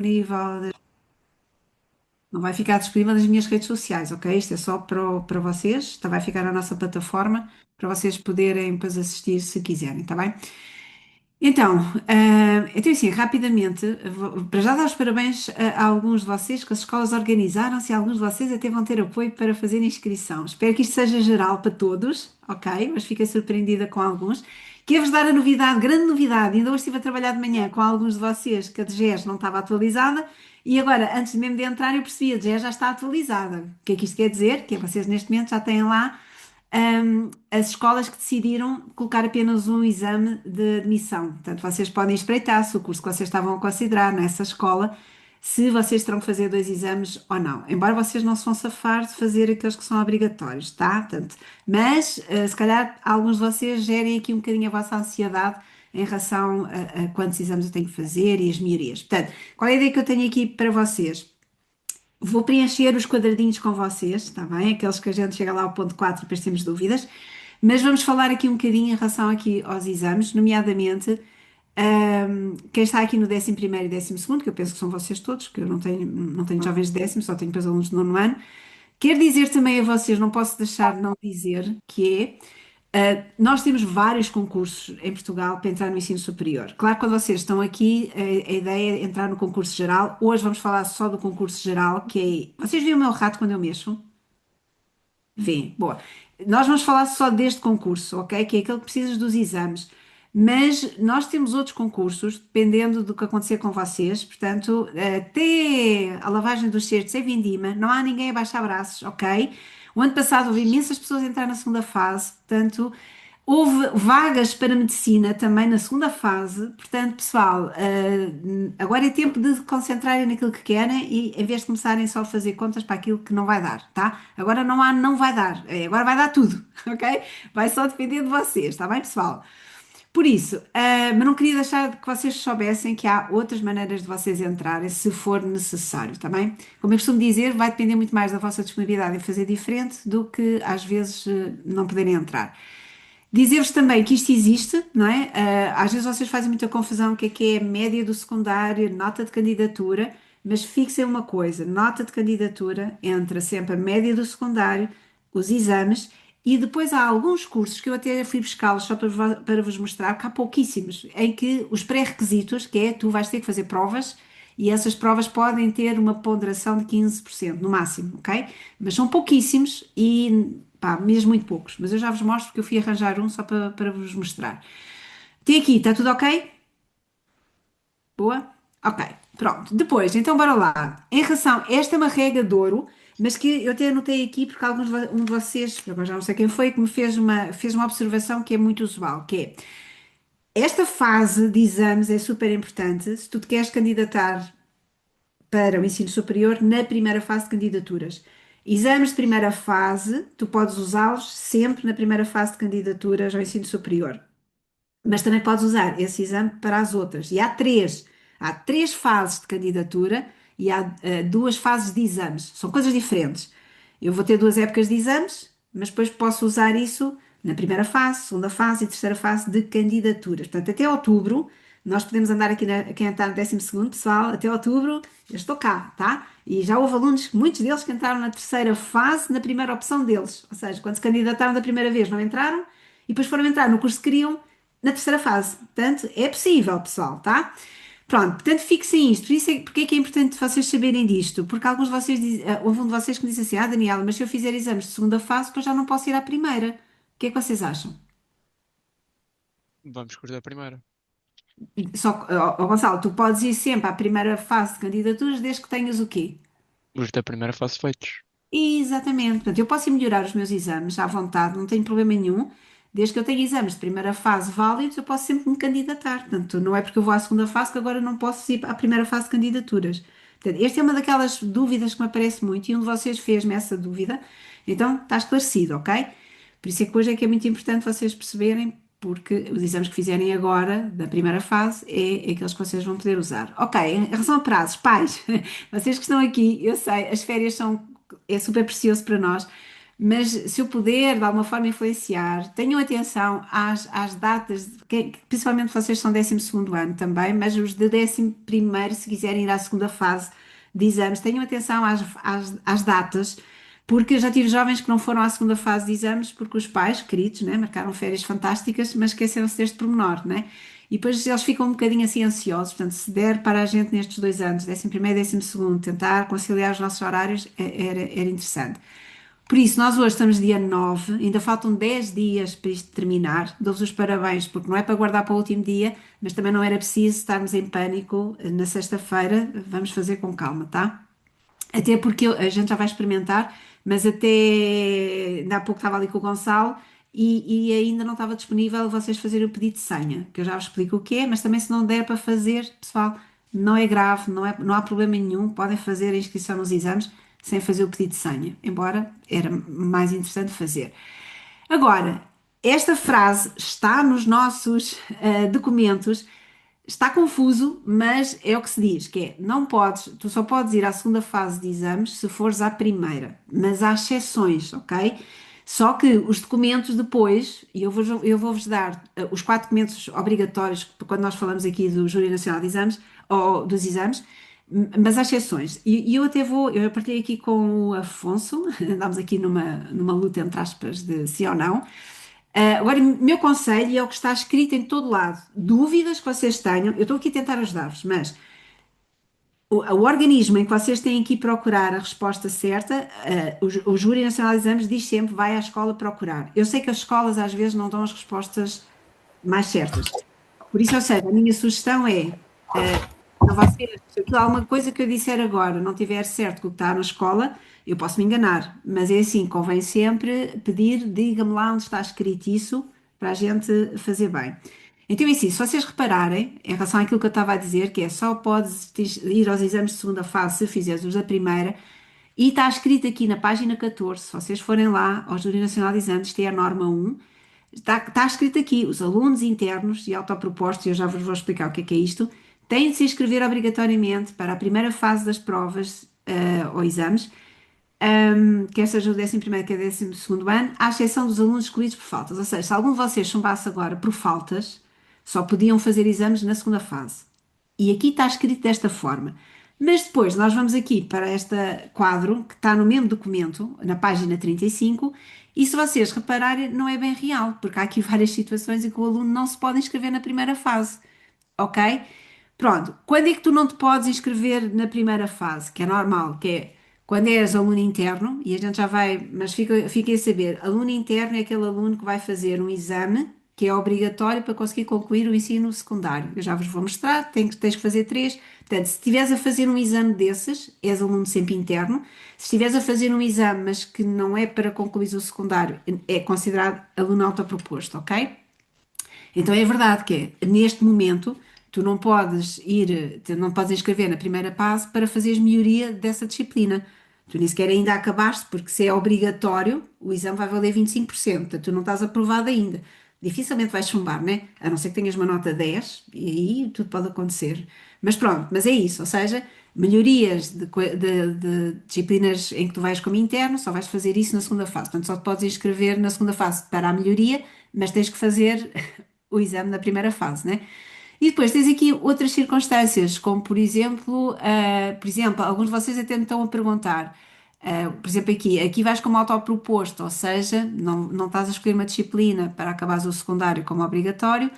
disponível, não vai ficar disponível nas minhas redes sociais, ok? Isto é só para vocês, tá? Vai ficar na nossa plataforma para vocês poderem depois assistir se quiserem, tá bem? Então, então assim, rapidamente, para já dar os parabéns a alguns de vocês, que as escolas organizaram-se e alguns de vocês até vão ter apoio para fazer inscrição. Espero que isto seja geral para todos, ok? Mas fiquei surpreendida com alguns. Quero-vos dar a novidade, grande novidade, ainda hoje estive a trabalhar de manhã com alguns de vocês que a DGES não estava atualizada e agora, antes mesmo de entrar, eu percebi que a DGES já está atualizada. O que é que isto quer dizer? Que vocês neste momento já têm lá as escolas que decidiram colocar apenas um exame de admissão. Portanto, vocês podem espreitar se o curso que vocês estavam a considerar nessa escola, se vocês terão que fazer dois exames ou não. Embora vocês não se vão safar de fazer aqueles que são obrigatórios, tá? Portanto, mas se calhar alguns de vocês gerem aqui um bocadinho a vossa ansiedade em relação a quantos exames eu tenho que fazer e as melhorias. Portanto, qual é a ideia que eu tenho aqui para vocês? Vou preencher os quadradinhos com vocês, está bem? Aqueles que a gente chega lá ao ponto 4 e depois temos dúvidas. Mas vamos falar aqui um bocadinho em relação aqui aos exames, nomeadamente quem está aqui no 11º e 12º, que eu penso que são vocês todos, que eu não tenho jovens de 10º, só tenho depois alunos de nono ano. Quero dizer também a vocês, não posso deixar de não dizer, que é, nós temos vários concursos em Portugal para entrar no ensino superior. Claro que quando vocês estão aqui, a ideia é entrar no concurso geral. Hoje vamos falar só do concurso geral, que é... Vocês viram o meu rato quando eu mexo? Vê, boa. Nós vamos falar só deste concurso, ok? Que é aquele que precisas dos exames. Mas nós temos outros concursos, dependendo do que acontecer com vocês. Portanto, até a lavagem dos certos é vindima, não há ninguém a baixar braços, ok? O ano passado houve imensas pessoas a entrar na segunda fase, portanto, houve vagas para medicina também na segunda fase. Portanto, pessoal, agora é tempo de concentrarem naquilo que querem e em vez de começarem só a fazer contas para aquilo que não vai dar, tá? Agora não há, não vai dar. Agora vai dar tudo, ok? Vai só depender de vocês, está bem, pessoal? Por isso, mas não queria deixar que vocês soubessem que há outras maneiras de vocês entrarem, se for necessário, está bem? Como eu costumo dizer, vai depender muito mais da vossa disponibilidade em fazer diferente do que às vezes não poderem entrar. Dizer-vos também que isto existe, não é? Às vezes vocês fazem muita confusão o que é a média do secundário, nota de candidatura, mas fixem uma coisa: nota de candidatura entra sempre a média do secundário, os exames, e depois há alguns cursos que eu até fui buscá-los só para vos mostrar, que há pouquíssimos, em que os pré-requisitos, que é tu vais ter que fazer provas. E essas provas podem ter uma ponderação de 15% no máximo, ok? Mas são pouquíssimos e pá, mesmo muito poucos. Mas eu já vos mostro porque eu fui arranjar um só para vos mostrar. Tem aqui, está tudo ok? Boa? Ok, pronto. Depois, então bora lá. Em relação, esta é uma regra de ouro, mas que eu até anotei aqui porque um de vocês, agora já não sei quem foi, que me fez uma observação que é muito usual, que é esta fase de exames é super importante se tu te queres candidatar para o ensino superior na primeira fase de candidaturas. Exames de primeira fase, tu podes usá-los sempre na primeira fase de candidaturas ao ensino superior, mas também podes usar esse exame para as outras. E há três. Há três fases de candidatura e há duas fases de exames. São coisas diferentes. Eu vou ter duas épocas de exames, mas depois posso usar isso na primeira fase, segunda fase e terceira fase de candidaturas. Portanto, até outubro, nós podemos andar aqui, quem está no 12º, pessoal, até outubro, eu estou cá, tá? E já houve alunos, muitos deles, que entraram na terceira fase, na primeira opção deles. Ou seja, quando se candidataram da primeira vez, não entraram, e depois foram entrar no curso que queriam na terceira fase. Portanto, é possível, pessoal, tá? Pronto, portanto, fixem isto. Por isso porque é que é importante vocês saberem disto? Porque alguns de vocês, houve um de vocês que me disse assim: Ah, Daniela, mas se eu fizer exames de segunda fase, depois já não posso ir à primeira. O que é que vocês acham? Vamos curtir a primeira. Só, Gonçalo, tu podes ir sempre à primeira fase de candidaturas desde que tenhas o quê? Os da primeira fase feitos. Exatamente. Portanto, eu posso ir melhorar os meus exames à vontade, não tenho problema nenhum. Desde que eu tenha exames de primeira fase válidos, eu posso sempre me candidatar. Portanto, não é porque eu vou à segunda fase que agora não posso ir à primeira fase de candidaturas. Portanto, esta é uma daquelas dúvidas que me aparece muito e um de vocês fez-me essa dúvida. Então, está esclarecido, ok? Por isso é que hoje é que é muito importante vocês perceberem, porque os exames que fizerem agora, da primeira fase, é aqueles que vocês vão poder usar. Ok, em relação a prazos, pais, vocês que estão aqui, eu sei, as férias são, é super precioso para nós, mas se eu puder de alguma forma influenciar, tenham atenção às datas, principalmente vocês são 12º ano também, mas os de 11º, se quiserem ir à segunda fase de exames, tenham atenção às datas, porque eu já tive jovens que não foram à segunda fase de exames porque os pais, queridos, né, marcaram férias fantásticas, mas esqueceram-se deste pormenor, né? E depois eles ficam um bocadinho assim ansiosos, portanto, se der para a gente nestes 2 anos, 11º e 12º, tentar conciliar os nossos horários, era interessante. Por isso, nós hoje estamos dia 9, ainda faltam 10 dias para isto terminar. Dou-vos os parabéns, porque não é para guardar para o último dia, mas também não era preciso estarmos em pânico na sexta-feira. Vamos fazer com calma, tá? Até porque a gente já vai experimentar, mas até ainda há pouco estava ali com o Gonçalo e ainda não estava disponível vocês fazerem o pedido de senha, que eu já vos explico o que é, mas também se não der para fazer, pessoal, não é grave, não há problema nenhum, podem fazer a inscrição nos exames sem fazer o pedido de senha, embora era mais interessante fazer. Agora, esta frase está nos nossos documentos. Está confuso, mas é o que se diz, que é, não podes, tu só podes ir à segunda fase de exames se fores à primeira, mas há exceções, ok? Só que os documentos depois, e eu vou-vos dar os 4 documentos obrigatórios quando nós falamos aqui do Júri Nacional de Exames, ou dos exames, mas há exceções. E eu até eu partilhei aqui com o Afonso, andámos aqui numa luta entre aspas de sim ou não. Agora, o meu conselho é o que está escrito em todo lado. Dúvidas que vocês tenham, eu estou aqui a tentar ajudar-vos, mas o organismo em que vocês têm que ir procurar a resposta certa, o Júri Nacional de Exames diz sempre vai à escola procurar. Eu sei que as escolas às vezes não dão as respostas mais certas. Por isso, ou seja, a minha sugestão é, a vocês, se aquilo, alguma coisa que eu disser agora não tiver certo com o que está na escola, eu posso me enganar, mas é assim, convém sempre pedir, diga-me lá onde está escrito isso, para a gente fazer bem. Então, é assim, se vocês repararem, em relação àquilo que eu estava a dizer, que é só podes ir aos exames de segunda fase se fizeres os da primeira, e está escrito aqui na página 14, se vocês forem lá ao Júri Nacional de Exames, isto é a norma 1, está escrito aqui, os alunos internos e autopropostos, e eu já vos vou explicar o que é isto, têm de se inscrever obrigatoriamente para a primeira fase das provas ou exames, quer seja o 11º, quer 12º ano, à exceção dos alunos escolhidos por faltas. Ou seja, se algum de vocês chumbasse agora por faltas, só podiam fazer exames na segunda fase. E aqui está escrito desta forma. Mas depois nós vamos aqui para este quadro que está no mesmo documento, na página 35, e se vocês repararem, não é bem real, porque há aqui várias situações em que o aluno não se pode inscrever na primeira fase, ok? Pronto, quando é que tu não te podes inscrever na primeira fase, que é normal, que é quando és aluno interno, e a gente já vai, mas fiquem a saber, aluno interno é aquele aluno que vai fazer um exame que é obrigatório para conseguir concluir o ensino secundário. Eu já vos vou mostrar, tens que fazer três. Portanto, se estiveres a fazer um exame desses, és aluno sempre interno. Se estiveres a fazer um exame, mas que não é para concluir o secundário, é considerado aluno autoproposto, ok? Então é verdade que é, neste momento tu não podes não podes inscrever na primeira fase para fazeres melhoria dessa disciplina. Tu nem sequer ainda acabaste, porque se é obrigatório, o exame vai valer 25%, portanto tu não estás aprovado ainda. Dificilmente vais chumbar, né? A não ser que tenhas uma nota 10, e aí tudo pode acontecer. Mas pronto, mas é isso, ou seja, melhorias de disciplinas em que tu vais como interno, só vais fazer isso na segunda fase. Portanto, só te podes inscrever na segunda fase para a melhoria, mas tens que fazer o exame na primeira fase, né? E depois tens aqui outras circunstâncias, como por exemplo, alguns de vocês até me estão a perguntar, por exemplo, aqui vais como autoproposto, ou seja, não estás a escolher uma disciplina para acabares o secundário como obrigatório,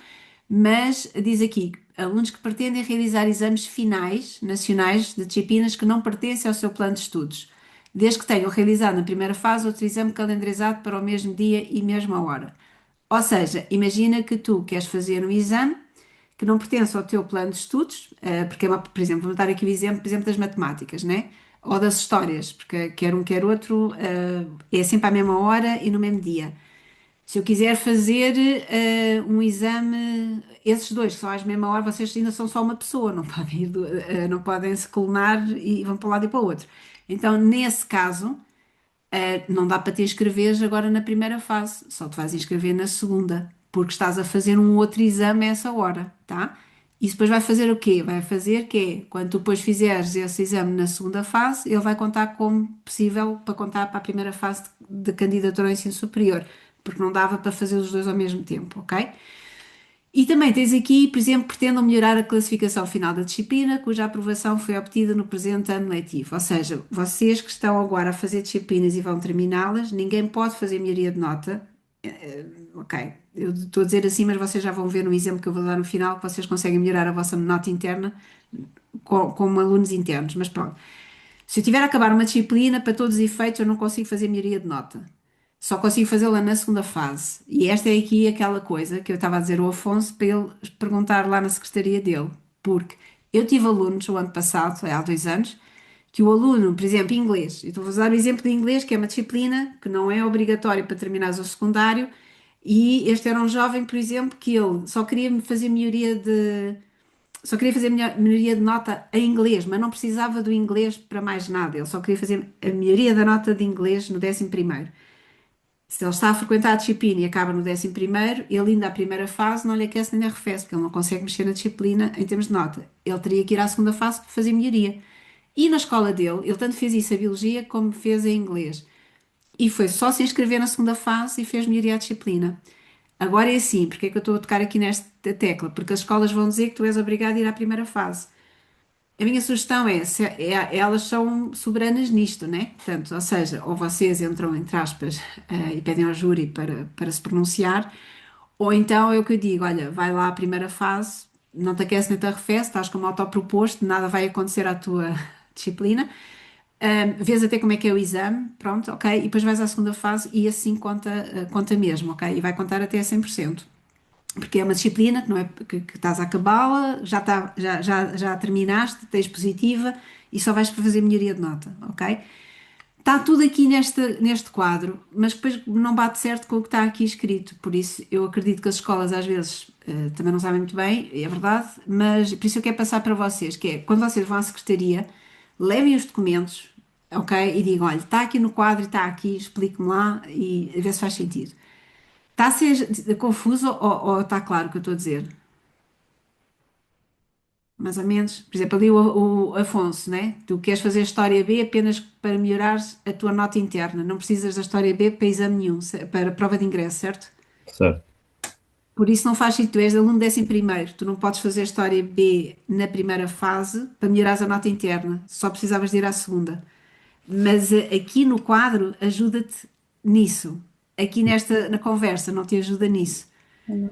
mas diz aqui, alunos que pretendem realizar exames finais nacionais de disciplinas que não pertencem ao seu plano de estudos, desde que tenham realizado na primeira fase outro exame calendarizado para o mesmo dia e mesma hora. Ou seja, imagina que tu queres fazer um exame que não pertence ao teu plano de estudos, porque por exemplo, vou dar aqui o exemplo, por exemplo, das matemáticas, né? Ou das histórias, porque quer um, quer outro, é sempre à mesma hora e no mesmo dia. Se eu quiser fazer um exame, esses dois que são às mesma hora, vocês ainda são só uma pessoa, não podem não podem se clonar e vão para um lado e para o outro. Então, nesse caso, não dá para te inscreveres agora na primeira fase, só te vais inscrever na segunda, porque estás a fazer um outro exame a essa hora, tá? Isso depois vai fazer o quê? Vai fazer que é, quando tu depois fizeres esse exame na segunda fase, ele vai contar como possível para contar para a primeira fase de candidatura ao ensino superior, porque não dava para fazer os dois ao mesmo tempo, ok? E também tens aqui, por exemplo, pretendam melhorar a classificação final da disciplina, cuja aprovação foi obtida no presente ano letivo. Ou seja, vocês que estão agora a fazer disciplinas e vão terminá-las, ninguém pode fazer melhoria de nota. Ok, eu estou a dizer assim, mas vocês já vão ver no exemplo que eu vou dar no final que vocês conseguem melhorar a vossa nota interna como alunos internos. Mas pronto, se eu tiver a acabar uma disciplina, para todos os efeitos, eu não consigo fazer melhoria de nota. Só consigo fazê-la na segunda fase. E esta é aqui aquela coisa que eu estava a dizer ao Afonso para ele perguntar lá na secretaria dele. Porque eu tive alunos o ano passado, há 2 anos, que o aluno, por exemplo, inglês, e estou a usar o exemplo de inglês, que é uma disciplina que não é obrigatória para terminares o secundário, e este era um jovem, por exemplo, que ele só queria fazer melhoria de nota em inglês, mas não precisava do inglês para mais nada. Ele só queria fazer a melhoria da nota de inglês no 11º. Se ele está a frequentar a disciplina e acaba no 11º, ele ainda à primeira fase não lhe aquece nem lhe arrefece, porque ele não consegue mexer na disciplina em termos de nota. Ele teria que ir à segunda fase para fazer melhoria. E na escola dele, ele tanto fez isso a biologia como fez em inglês. E foi só se inscrever na segunda fase e fez melhoria à disciplina. Agora é assim, porque é que eu estou a tocar aqui nesta tecla? Porque as escolas vão dizer que tu és obrigado a ir à primeira fase. A minha sugestão é, elas são soberanas nisto, né? Portanto, ou seja, ou vocês entram, entre aspas, e pedem ao júri para se pronunciar, ou então é o que eu digo, olha, vai lá à primeira fase, não te aquece nem te arrefece, estás como autoproposto, nada vai acontecer à tua disciplina, vês até como é que é o exame, pronto, ok, e depois vais à segunda fase e assim conta, conta mesmo, ok, e vai contar até a 100%. Porque é uma disciplina que, não é, que estás a acabá-la, já terminaste, tens positiva e só vais para fazer melhoria de nota, ok? Está tudo aqui neste quadro, mas depois não bate certo com o que está aqui escrito, por isso eu acredito que as escolas às vezes também não sabem muito bem, é verdade, mas por isso eu quero passar para vocês, que é, quando vocês vão à secretaria, levem os documentos, ok? E digam, olha, está aqui no quadro e está aqui, explique-me lá e a ver se faz sentido. Está a ser confuso ou está claro o que eu estou a dizer? Mais ou menos. Por exemplo, ali o Afonso, né? Tu queres fazer História B apenas para melhorares a tua nota interna. Não precisas da História B para exame nenhum, para prova de ingresso, certo? Certo. Por isso não faz sentido. Tu és aluno 11º. Tu não podes fazer História B na primeira fase para melhorares a nota interna. Só precisavas de ir à segunda. Mas aqui no quadro ajuda-te nisso. Aqui na conversa não te ajuda nisso. Uhum.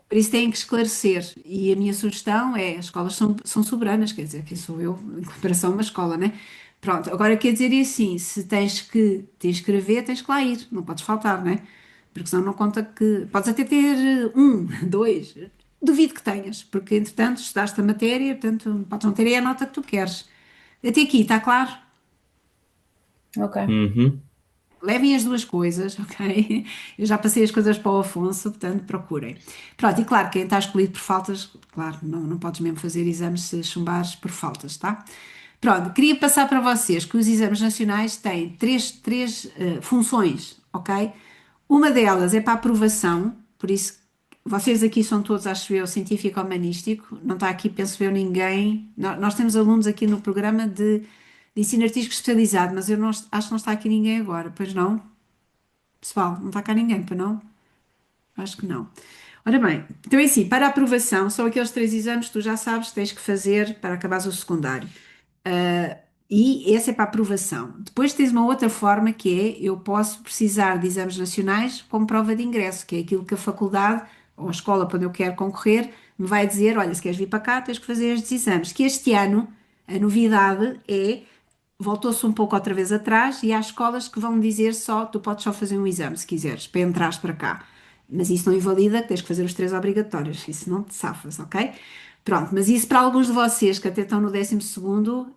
Por isso têm que esclarecer. E a minha sugestão é: as escolas são soberanas, quer dizer, quem sou eu em comparação a uma escola, né? Pronto, agora quer dizer assim: se tens que te inscrever, tens que lá ir, não podes faltar, né? Porque senão não conta que. Podes até ter um, dois, duvido que tenhas, porque entretanto estudaste a matéria, portanto podes não ter aí a nota que tu queres. Até aqui, está claro? Ok. Uhum. Levem as duas coisas, ok? Eu já passei as coisas para o Afonso, portanto, procurem. Pronto, e claro, quem está escolhido por faltas, claro, não podes mesmo fazer exames se chumbares por faltas, tá? Pronto, queria passar para vocês que os exames nacionais têm três funções, ok? Uma delas é para aprovação, por isso vocês aqui são todos, acho eu, científico-humanístico, não está aqui, penso eu, ninguém. Nós temos alunos aqui no programa de ensino artístico especializado, mas eu não, acho que não está aqui ninguém agora, pois não? Pessoal, não está cá ninguém, pois não? Acho que não. Ora bem, então é assim, para a aprovação, são aqueles 3 exames que tu já sabes que tens que fazer para acabares o secundário. Ah, e esse é para aprovação. Depois tens uma outra forma que é, eu posso precisar de exames nacionais como prova de ingresso, que é aquilo que a faculdade ou a escola para onde eu quero concorrer me vai dizer, olha, se queres vir para cá, tens que fazer estes exames. Que este ano, a novidade é, voltou-se um pouco outra vez atrás e há escolas que vão dizer só, tu podes só fazer um exame se quiseres, para entrares para cá. Mas isso não invalida que tens que fazer os 3 obrigatórios, isso não te safas, ok? Pronto, mas isso para alguns de vocês que até estão no 12º,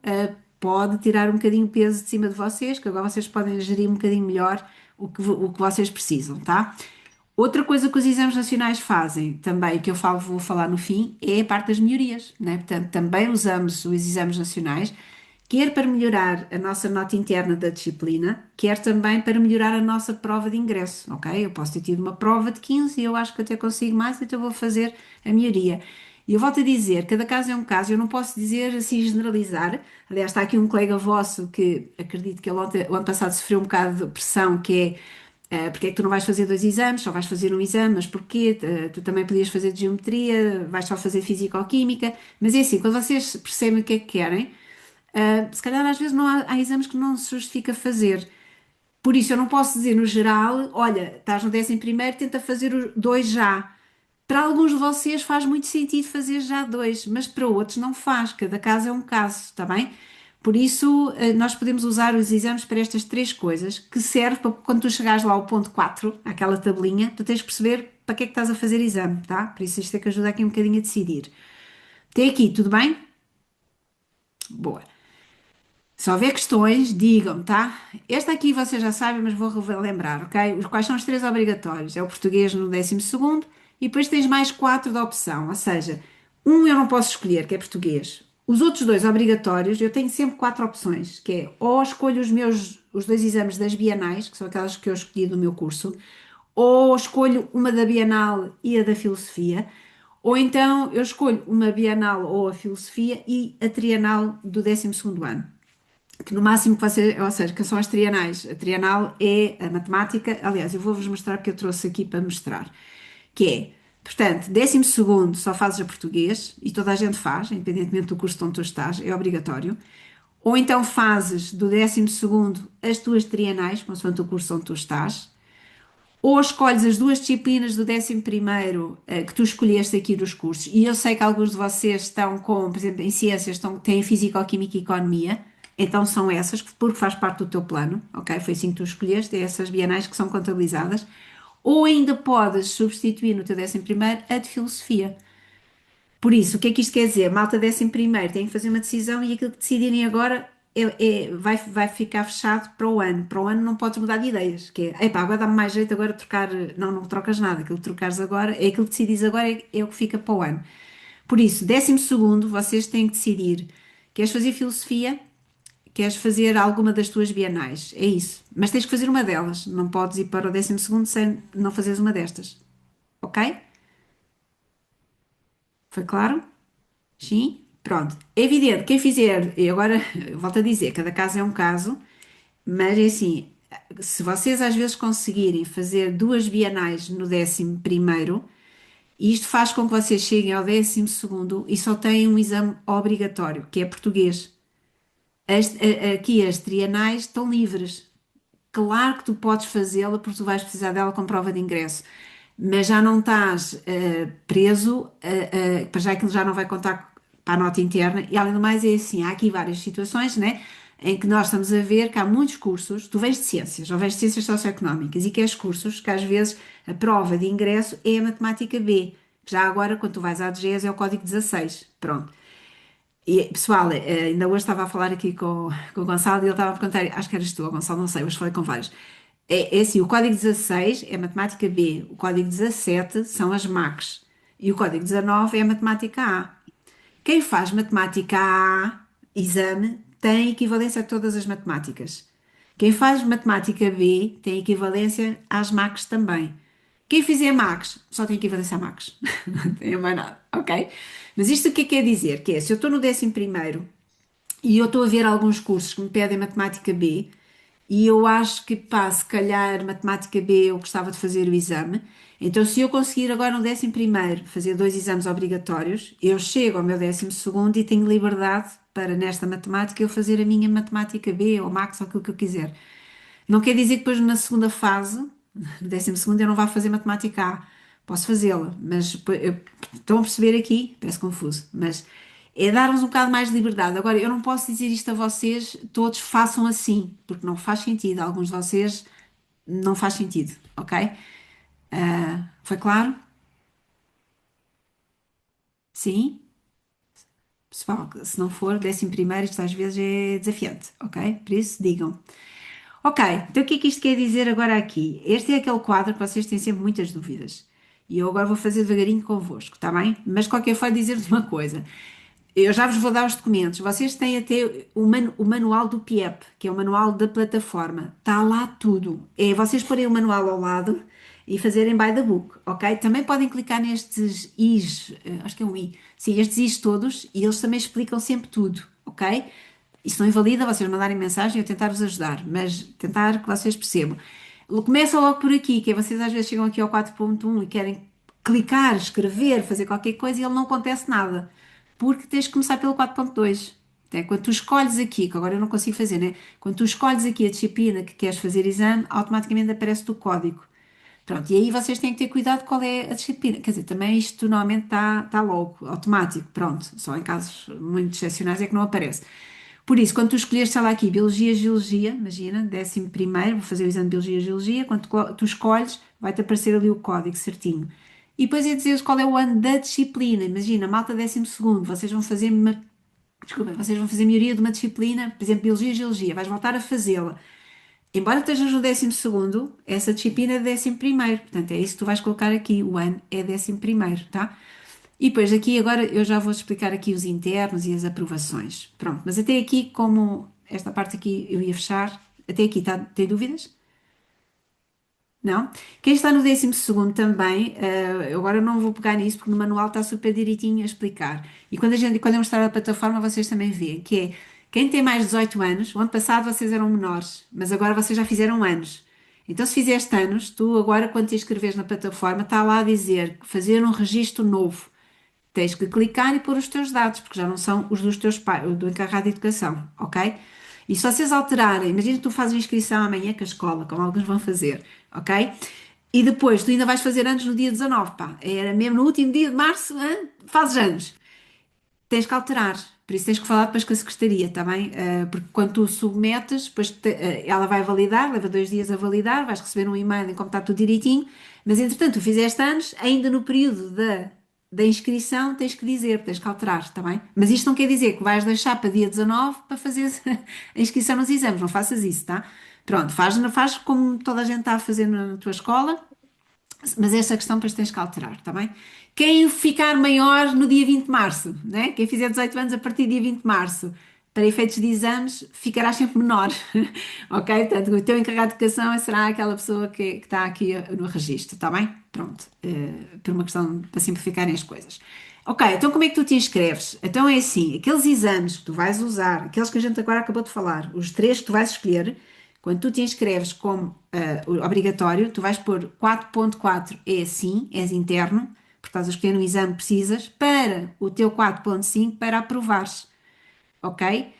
pode tirar um bocadinho o peso de cima de vocês, que agora vocês podem gerir um bocadinho melhor o que vocês precisam, tá? Outra coisa que os exames nacionais fazem, também, que vou falar no fim, é a parte das melhorias, né? Portanto, também usamos os exames nacionais, quer para melhorar a nossa nota interna da disciplina, quer também para melhorar a nossa prova de ingresso, ok? Eu posso ter tido uma prova de 15 e eu acho que até consigo mais, então eu vou fazer a melhoria. E eu volto a dizer, cada caso é um caso, eu não posso dizer assim generalizar. Aliás, está aqui um colega vosso que acredito que ele o ano passado sofreu um bocado de pressão, que é porque é que tu não vais fazer dois exames, só vais fazer um exame, mas porquê? Tu também podias fazer de geometria, vais só fazer físico-química, mas é assim, quando vocês percebem o que é que querem, se calhar às vezes não há exames que não se justifica fazer. Por isso eu não posso dizer no geral, olha, estás no 11º, tenta fazer os dois já. Para alguns de vocês faz muito sentido fazer já dois, mas para outros não faz, cada caso é um caso, está bem? Por isso, nós podemos usar os exames para estas três coisas, que serve para quando tu chegares lá ao ponto 4, àquela tabelinha, tu tens que perceber para que é que estás a fazer exame, tá? Por isso isto é que ajuda aqui um bocadinho a decidir. Até aqui, tudo bem? Boa. Se houver questões, digam-me, tá? Esta aqui vocês já sabem, mas vou relembrar, ok? Quais são os três obrigatórios? É o português no 12º e depois tens mais quatro da opção, ou seja, um eu não posso escolher, que é português. Os outros dois obrigatórios, eu tenho sempre quatro opções, que é ou escolho os dois exames das bienais, que são aquelas que eu escolhi do meu curso, ou escolho uma da Bienal e a da Filosofia, ou então eu escolho uma Bienal ou a Filosofia e a Trienal do 12º ano que no máximo que você, ou seja, que são as trienais. A trienal é a matemática, aliás, eu vou-vos mostrar porque eu trouxe aqui para mostrar, que é, portanto, 12º só fazes a português, e toda a gente faz, independentemente do curso onde tu estás, é obrigatório. Ou então fazes do 12º as tuas trienais, consoante o curso onde tu estás, ou escolhes as duas disciplinas do 11º que tu escolheste aqui dos cursos, e eu sei que alguns de vocês estão com, por exemplo, em ciências, têm Físico-Química e Economia, então são essas, porque faz parte do teu plano, ok? Foi assim que tu escolheste, é essas bienais que são contabilizadas. Ou ainda podes substituir no teu 11º a de Filosofia. Por isso, o que é que isto quer dizer? Malta 11º tem que fazer uma decisão e aquilo que decidirem agora vai ficar fechado para o ano. Para o ano não podes mudar de ideias, que é, epá, agora dá-me mais jeito agora de trocar, não, não trocas nada, aquilo que trocares agora, é aquilo que decidis agora, é o que fica para o ano. Por isso, 12º, vocês têm que decidir, queres fazer filosofia, queres fazer alguma das tuas bienais, é isso. Mas tens que fazer uma delas, não podes ir para o 12º sem não fazeres uma destas, ok? Foi claro? Sim? Pronto. É evidente, quem fizer, e agora volto a dizer, cada caso é um caso, mas é assim, se vocês às vezes conseguirem fazer duas bienais no 11º, isto faz com que vocês cheguem ao 12º e só têm um exame obrigatório, que é português. Aqui as trienais estão livres. Claro que tu podes fazê-la porque tu vais precisar dela como prova de ingresso, mas já não estás preso, para já aquilo já não vai contar para a nota interna, e além do mais é assim, há aqui várias situações, né, em que nós estamos a ver que há muitos cursos, tu vens de ciências, ou vens de ciências socioeconómicas, e queres cursos que às vezes a prova de ingresso é a matemática B, que já agora quando tu vais à DGES é o código 16, pronto. E, pessoal, ainda hoje estava a falar aqui com o Gonçalo e ele estava a perguntar, acho que eras tu, Gonçalo, não sei, hoje falei com vários. É assim, o código 16 é matemática B, o código 17 são as MACs e o código 19 é a matemática A. Quem faz matemática A, exame, tem equivalência a todas as matemáticas. Quem faz matemática B tem equivalência às MACs também. Quem fizer MACs só tem equivalência a MACs. Não tem mais nada, ok? Mas isto o que é que quer dizer? Que é, se eu estou no 11º e eu estou a ver alguns cursos que me pedem matemática B, e eu acho que, pá, se calhar matemática B eu gostava de fazer o exame. Então, se eu conseguir agora no 11º fazer dois exames obrigatórios, eu chego ao meu 12º e tenho liberdade para, nesta matemática, eu fazer a minha matemática B ou Max ou aquilo que eu quiser. Não quer dizer que depois na segunda fase, no 12º, eu não vá fazer matemática A. Posso fazê-la, mas estão a perceber aqui? Parece confuso, mas é dar-nos um bocado mais de liberdade. Agora, eu não posso dizer isto a vocês, todos façam assim, porque não faz sentido. Alguns de vocês não faz sentido, ok? Foi claro? Sim? Pessoal, se não for 11º, isto às vezes é desafiante, ok? Por isso, digam. Ok, então o que é que isto quer dizer agora aqui? Este é aquele quadro que vocês têm sempre muitas dúvidas. E eu agora vou fazer devagarinho convosco, está bem? Mas de qualquer forma dizer-vos uma coisa. Eu já vos vou dar os documentos. Vocês têm até o manual do PIEP, que é o manual da plataforma. Está lá tudo. É vocês porem o manual ao lado e fazerem by the book, ok? Também podem clicar nestes I's, acho que é um I, Sim, estes isto todos, e eles também explicam sempre tudo, ok? Isso não invalida vocês mandarem mensagem e eu tentar vos ajudar, mas tentar que vocês percebam. Começa logo por aqui, que é vocês às vezes chegam aqui ao 4.1 e querem clicar, escrever, fazer qualquer coisa e ele não acontece nada. Porque tens de começar pelo 4.2. Quando tu escolhes aqui, que agora eu não consigo fazer, né? Quando tu escolhes aqui a disciplina que queres fazer exame, automaticamente aparece o código. Pronto, e aí vocês têm que ter cuidado qual é a disciplina. Quer dizer, também isto normalmente está logo, automático, pronto. Só em casos muito excepcionais é que não aparece. Por isso, quando tu escolheres, sei lá aqui, Biologia, Geologia, imagina, 11º, vou fazer o exame de Biologia e Geologia, quando tu escolhes, vai-te aparecer ali o código certinho. E depois é dizer qual é o ano da disciplina. Imagina, malta 12º, vocês vão fazer desculpa, vocês vão fazer melhoria de uma disciplina, por exemplo, Biologia e Geologia, vais voltar a fazê-la. Embora estejas no 12º, essa disciplina é 11º, portanto é isso que tu vais colocar aqui, o ano é 11º, tá? E depois aqui agora eu já vou explicar aqui os internos e as aprovações. Pronto, mas até aqui, como esta parte aqui eu ia fechar, até aqui tá, tem dúvidas? Não? Quem está no 12º também, eu agora não vou pegar nisso porque no manual está super direitinho a explicar. E quando eu mostrar a plataforma vocês também veem, que é, quem tem mais de 18 anos, o ano passado vocês eram menores, mas agora vocês já fizeram anos. Então se fizeste anos, tu agora quando te inscreves na plataforma está lá a dizer fazer um registro novo. Tens que clicar e pôr os teus dados, porque já não são os dos teus pais, do encarregado de educação, ok? E se vocês alterarem, imagina que tu fazes a inscrição amanhã com a escola, como alguns vão fazer, ok? E depois tu ainda vais fazer anos no dia 19, pá, era mesmo no último dia de março, fazes anos. Tens que alterar, por isso tens que falar depois com a secretaria, está bem? Porque quando tu submetes, depois ela vai validar, leva 2 dias a validar, vais receber um e-mail em como está tudo direitinho, mas entretanto tu fizeste anos, ainda no período da inscrição tens que dizer, tens que alterar, está bem? Mas isto não quer dizer que vais deixar para dia 19 para fazer a inscrição nos exames, não faças isso, tá? Pronto, faz como toda a gente está a fazer na tua escola, mas essa questão depois tens que alterar, está bem? Quem ficar maior no dia 20 de março, né? Quem fizer 18 anos a partir do dia 20 de março, para efeitos de exames, ficará sempre menor, ok? Portanto, o teu encarregado de educação será aquela pessoa que está aqui no registro, está bem? Pronto, por uma questão para simplificarem as coisas. Ok, então como é que tu te inscreves? Então é assim, aqueles exames que tu vais usar, aqueles que a gente agora acabou de falar, os três que tu vais escolher, quando tu te inscreves como obrigatório, tu vais pôr 4.4 é assim, és interno, porque estás a escolher um exame que precisas, para o teu 4.5 para aprovares, ok?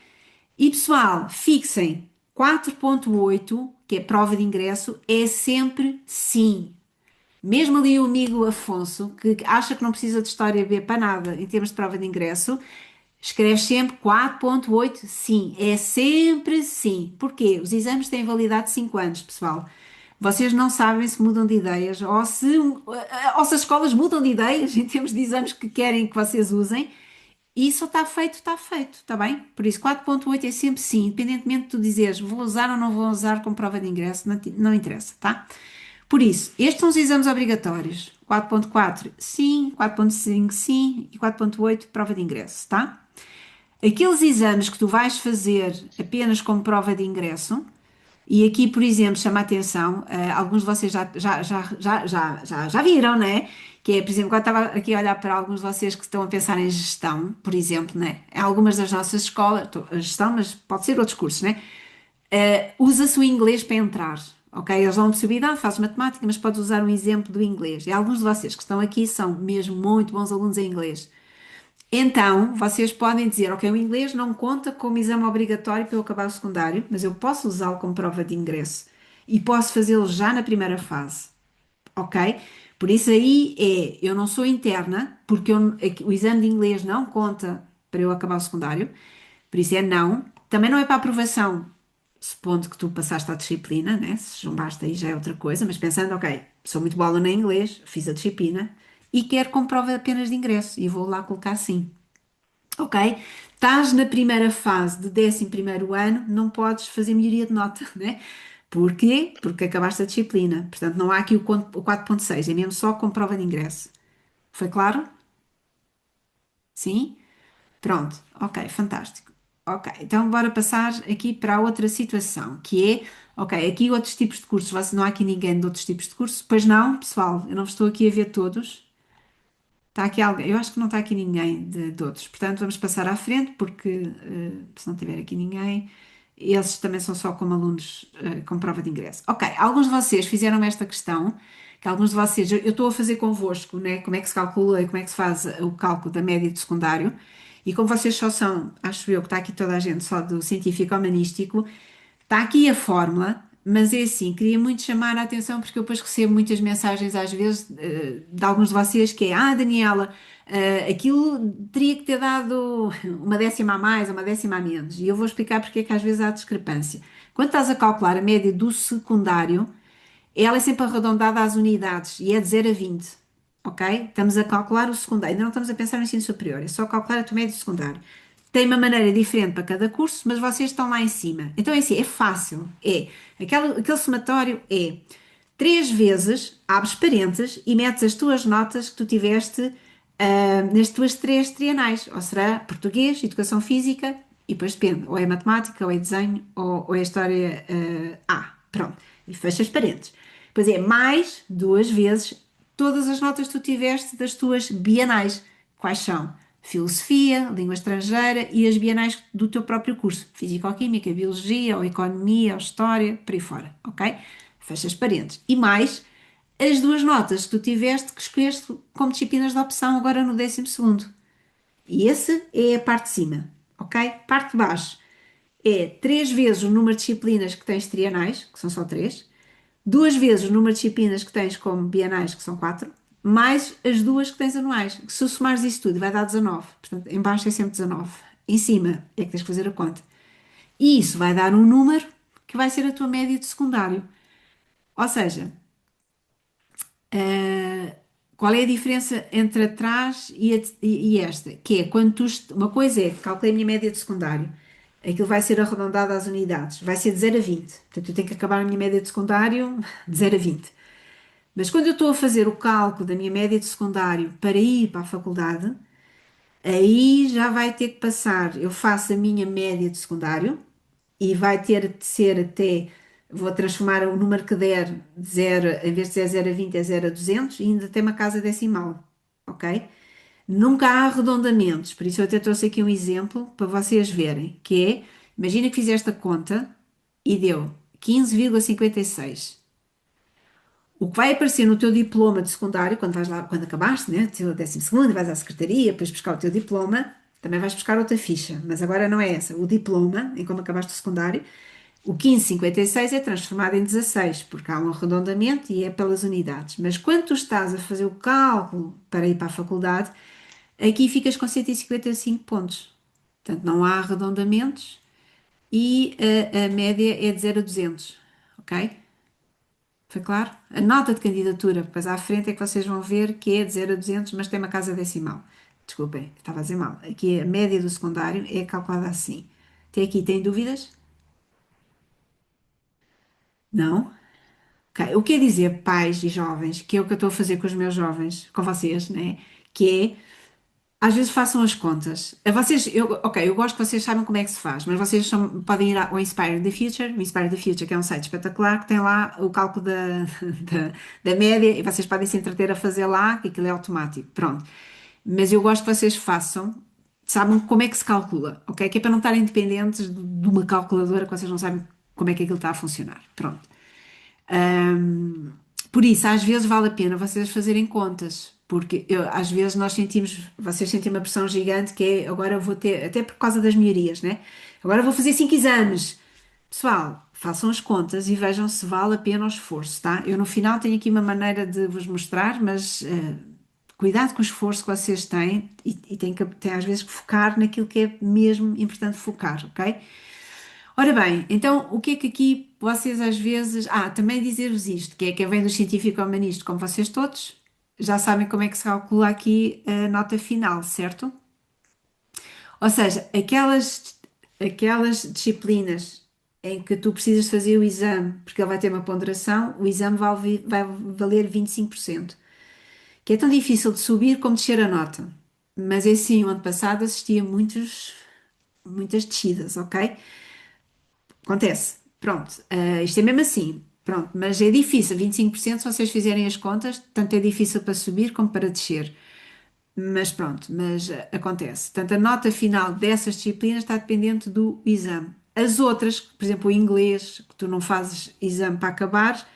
E pessoal, fixem 4.8, que é prova de ingresso, é sempre sim. Mesmo ali o amigo Afonso, que acha que não precisa de história B para nada em termos de prova de ingresso, escreve sempre 4.8, sim, é sempre sim. Porquê? Os exames têm validade de 5 anos, pessoal. Vocês não sabem se mudam de ideias ou se as escolas mudam de ideias em termos de exames que querem que vocês usem. E isso está feito, está bem? Por isso, 4.8 é sempre sim, independentemente de tu dizeres vou usar ou não vou usar como prova de ingresso, não interessa, tá? Por isso, estes são os exames obrigatórios. 4.4, sim, 4.5, sim e 4.8, prova de ingresso, tá? Aqueles exames que tu vais fazer apenas como prova de ingresso, e aqui, por exemplo, chama a atenção, alguns de vocês já viram, né? Que é, por exemplo, quando estava aqui a olhar para alguns de vocês que estão a pensar em gestão, por exemplo, né? Em algumas das nossas escolas, a gestão, mas pode ser outros cursos, né? Usa-se o inglês para entrar, ok? Eles dão possibilidade, fazes matemática, mas podes usar um exemplo do inglês. E alguns de vocês que estão aqui são mesmo muito bons alunos em inglês. Então, vocês podem dizer, ok, o inglês não conta como exame obrigatório para eu acabar o secundário, mas eu posso usá-lo como prova de ingresso e posso fazê-lo já na primeira fase, ok? Por isso aí eu não sou interna, porque o exame de inglês não conta para eu acabar o secundário, por isso é não. Também não é para aprovação, supondo que tu passaste a disciplina, né? Se chumbaste aí já é outra coisa, mas pensando, ok, sou muito boa aluna em inglês, fiz a disciplina e quero como prova apenas de ingresso e vou lá colocar sim. Ok? Estás na primeira fase de 11º ano, não podes fazer melhoria de nota, né? Porquê? Porque acabaste a disciplina. Portanto, não há aqui o 4.6, é mesmo só com prova de ingresso. Foi claro? Sim? Pronto. Ok, fantástico. Ok, então bora passar aqui para a outra situação, que é, ok, aqui outros tipos de cursos. Não há aqui ninguém de outros tipos de cursos? Pois não, pessoal, eu não vos estou aqui a ver todos. Está aqui alguém? Eu acho que não está aqui ninguém de outros. Portanto, vamos passar à frente, porque se não tiver aqui ninguém, eles também são só como alunos com prova de ingresso. Ok, alguns de vocês fizeram esta questão, que alguns de vocês, eu estou a fazer convosco, né? Como é que se calcula e como é que se faz o cálculo da média de secundário. E como vocês só são, acho eu que está aqui toda a gente só do científico-humanístico, está aqui a fórmula, mas é assim, queria muito chamar a atenção porque eu depois recebo muitas mensagens às vezes de alguns de vocês que é, Daniela, aquilo teria que ter dado uma décima a mais, uma décima a menos. E eu vou explicar porque é que às vezes há discrepância. Quando estás a calcular a média do secundário, ela é sempre arredondada às unidades e é de 0 a 20, ok? Estamos a calcular o secundário, ainda não estamos a pensar no ensino superior, é só calcular a tua média secundário. Tem uma maneira diferente para cada curso, mas vocês estão lá em cima. Então é assim, é fácil. Aquele somatório é 3 vezes, abres parênteses e metes as tuas notas que tu tiveste nas tuas 3 trienais. Ou será português, educação física e depois depende, ou é matemática, ou é desenho, ou é história A. Pronto. E fechas parênteses. Depois é mais 2 vezes todas as notas que tu tiveste das tuas bienais. Quais são? Filosofia, língua estrangeira e as bienais do teu próprio curso. Físico-química, biologia, ou economia, ou história, por aí fora, ok? Fechas parênteses. E mais as 2 notas que tu tiveste que escolheste como disciplinas de opção agora no 12º. E essa é a parte de cima, ok? Parte de baixo é 3 vezes o número de disciplinas que tens trienais, que são só 3, 2 vezes o número de disciplinas que tens como bienais, que são 4, mais as 2 que tens anuais. Se somares isso tudo, vai dar 19. Portanto, em baixo é sempre 19. Em cima é que tens que fazer a conta. E isso vai dar um número que vai ser a tua média de secundário. Ou seja, qual é a diferença entre a trás e esta? Que é quando uma coisa é, calculei a minha média de secundário, aquilo vai ser arredondado às unidades, vai ser de 0 a 20. Portanto, eu tenho que acabar a minha média de secundário de 0 a 20. Mas quando eu estou a fazer o cálculo da minha média de secundário para ir para a faculdade, aí já vai ter que passar. Eu faço a minha média de secundário e vai ter de ser até. Vou transformar o número que der de 0, em vez de ser 0 a 20, é 0 a 200 e ainda tem uma casa decimal. Ok? Nunca há arredondamentos, por isso eu até trouxe aqui um exemplo para vocês verem, que é, imagina que fizeste a conta e deu 15,56. O que vai aparecer no teu diploma de secundário, quando vais lá, quando acabaste, né, o teu 12º, vais à secretaria, depois buscar o teu diploma, também vais buscar outra ficha, mas agora não é essa. O diploma, em como acabaste o secundário, o 15,56 é transformado em 16, porque há um arredondamento e é pelas unidades. Mas quando tu estás a fazer o cálculo para ir para a faculdade, aqui ficas com 155 pontos. Portanto, não há arredondamentos e a média é de 0 a 200, ok? Foi claro? A nota de candidatura, depois à frente é que vocês vão ver que é de 0 a 200, mas tem uma casa decimal. Desculpem, estava a dizer mal. Aqui a média do secundário é calculada assim. Até aqui tem dúvidas? Não? Ok. O que é dizer pais e jovens, que é o que eu estou a fazer com os meus jovens, com vocês, né? Que é às vezes façam as contas. Ok, eu gosto que vocês saibam como é que se faz, mas vocês podem ir ao Inspire the Future, o Inspire the Future, que é um site espetacular, que tem lá o cálculo da média e vocês podem se entreter a fazer lá, que aquilo é automático. Pronto. Mas eu gosto que vocês façam, sabem como é que se calcula, ok? Que é para não estarem dependentes de uma calculadora que vocês não sabem como é que aquilo está a funcionar. Pronto. Por isso, às vezes vale a pena vocês fazerem contas, porque às vezes nós sentimos, vocês sentem uma pressão gigante que é agora vou ter, até por causa das melhorias, né? Agora vou fazer 5 exames. Pessoal, façam as contas e vejam se vale a pena o esforço, tá? Eu no final tenho aqui uma maneira de vos mostrar, mas cuidado com o esforço que vocês têm e têm às vezes que focar naquilo que é mesmo importante focar, ok? Ora bem, então o que é que aqui vocês às vezes. Também dizer-vos isto, que é quem vem do científico humanista, como vocês todos, já sabem como é que se calcula aqui a nota final, certo? Ou seja, aquelas disciplinas em que tu precisas fazer o exame, porque ele vai ter uma ponderação, o exame vai valer 25%, que é tão difícil de subir como descer a nota. Mas é assim, o ano passado assisti a muitas descidas, ok? Acontece. Pronto. Isto é mesmo assim. Pronto. Mas é difícil. 25% se vocês fizerem as contas, tanto é difícil para subir como para descer. Mas pronto, acontece. Portanto, a nota final dessas disciplinas está dependente do exame. As outras, por exemplo, o inglês, que tu não fazes exame para acabar,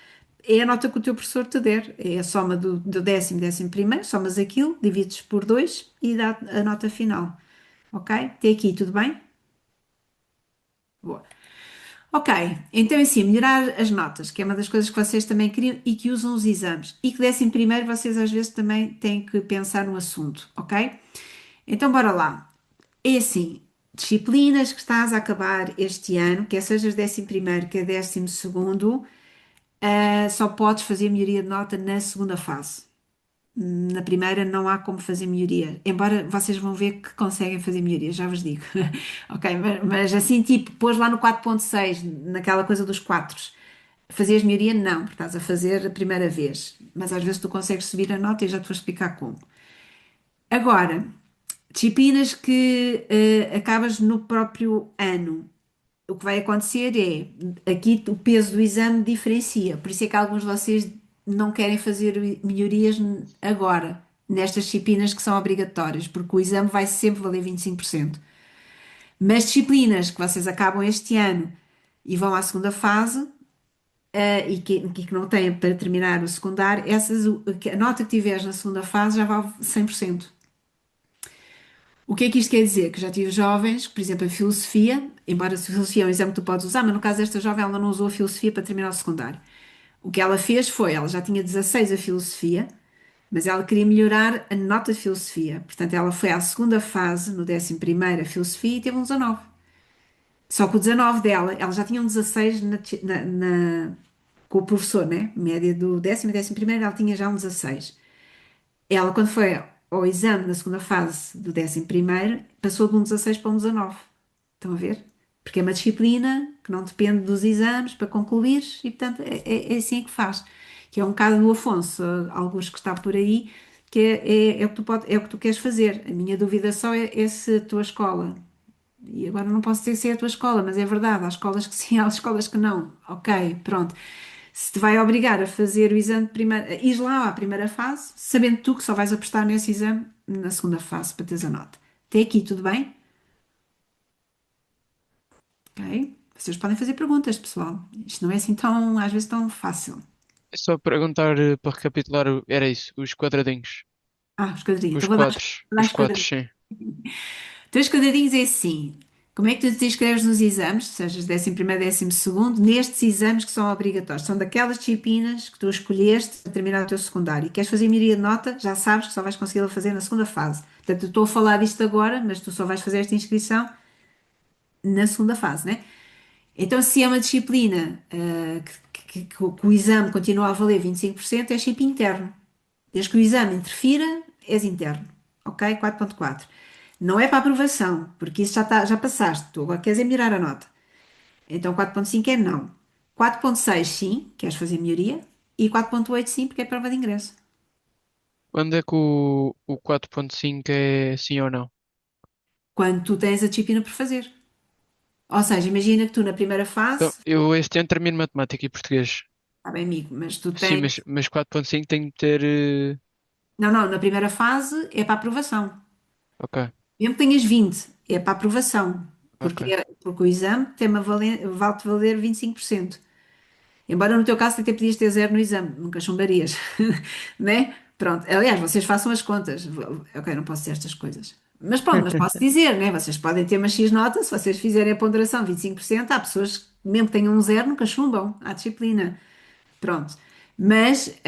é a nota que o teu professor te der. É a soma do décimo, décimo primeiro, somas aquilo, divides por dois e dá a nota final. Ok? Até aqui, tudo bem? Boa. Ok, então é assim, melhorar as notas, que é uma das coisas que vocês também queriam e que usam os exames. E que décimo primeiro vocês às vezes também têm que pensar no assunto, ok? Então bora lá. É assim, disciplinas que estás a acabar este ano, quer sejas décimo primeiro, quer décimo segundo, só podes fazer melhoria de nota na segunda fase. Na primeira não há como fazer melhoria, embora vocês vão ver que conseguem fazer melhoria, já vos digo. Ok, mas assim, tipo, pôs lá no 4.6 naquela coisa dos 4, fazias melhoria? Não, porque estás a fazer a primeira vez, mas às vezes tu consegues subir a nota e já te vou explicar como. Agora, disciplinas que acabas no próprio ano. O que vai acontecer é, aqui o peso do exame diferencia, por isso é que alguns de vocês não querem fazer melhorias agora, nestas disciplinas que são obrigatórias, porque o exame vai sempre valer 25%. Mas disciplinas que vocês acabam este ano e vão à segunda fase, e que não têm para terminar o secundário, a nota que tiveres na segunda fase já vale 100%. O que é que isto quer dizer? Que já tive jovens, por exemplo, a filosofia, embora a filosofia é um exame que tu podes usar, mas no caso desta jovem ela não usou a filosofia para terminar o secundário. O que ela fez foi, ela já tinha 16 a filosofia, mas ela queria melhorar a nota de filosofia. Portanto, ela foi à segunda fase, no 11º a filosofia, e teve um 19. Só que o 19 dela, ela já tinha um 16 com o professor, né? Média do 10º e 11º, ela tinha já um 16. Ela, quando foi ao exame na segunda fase do 11º, passou de um 16 para um 19. Estão a ver? Porque é uma disciplina que não depende dos exames para concluir e, portanto, é assim que faz. Que é um bocado do Afonso, alguns que está por aí, que é o que é o que tu queres fazer. A minha dúvida só é se a tua escola, e agora não posso dizer se é a tua escola, mas é verdade, há escolas que sim, há escolas que não. Ok, pronto. Se te vai obrigar a fazer o exame de primeira, ires lá à primeira fase, sabendo tu que só vais apostar nesse exame na segunda fase para teres a nota. Até aqui, tudo bem? Ok? Vocês podem fazer perguntas, pessoal. Isto não é assim tão, às vezes, tão fácil. É só perguntar para recapitular, era isso, os quadradinhos. Os quadradinhos. Os Então vou dar quadros. vou dar Os os quadros, quadradinhos. sim. Então, os quadradinhos é assim. Como é que tu te inscreves nos exames, seja 11º, 12º, nestes exames que são obrigatórios? São daquelas disciplinas que tu escolheste para terminar o teu secundário. E queres fazer maioria de nota, já sabes que só vais conseguir fazer na segunda fase. Portanto, eu estou a falar disto agora, mas tu só vais fazer esta inscrição na segunda fase, né? Então, se é uma disciplina que o exame continua a valer 25%, é chip interno. Desde que o exame interfira, és interno. Ok? 4.4. Não é para aprovação, porque isso já passaste. Tu agora queres é melhorar a nota. Então 4.5 é não. 4.6 sim, queres fazer melhoria. E 4.8 sim, porque é prova de ingresso. Quando é que o 4.5 é sim ou não? Quando tu tens a disciplina por fazer. Ou seja, imagina que tu na primeira Então, fase, eu este ano termino matemática e português. está bem, amigo, mas tu Sim, mas, tens. mas 4.5 tem de ter. Não, não, na primeira fase é para aprovação. Ok, Mesmo que tenhas 20, é para aprovação. ok. Porque o exame vale-te valer 25%. Embora no teu caso até podias ter zero no exame, nunca chumbarias, né? Pronto, aliás, vocês façam as contas. Ok, não posso dizer estas coisas. Mas pronto, mas posso dizer, né? Vocês podem ter uma X nota, se vocês fizerem a ponderação 25%, há pessoas que, mesmo que tenham um zero, nunca chumbam à disciplina. Pronto. Mas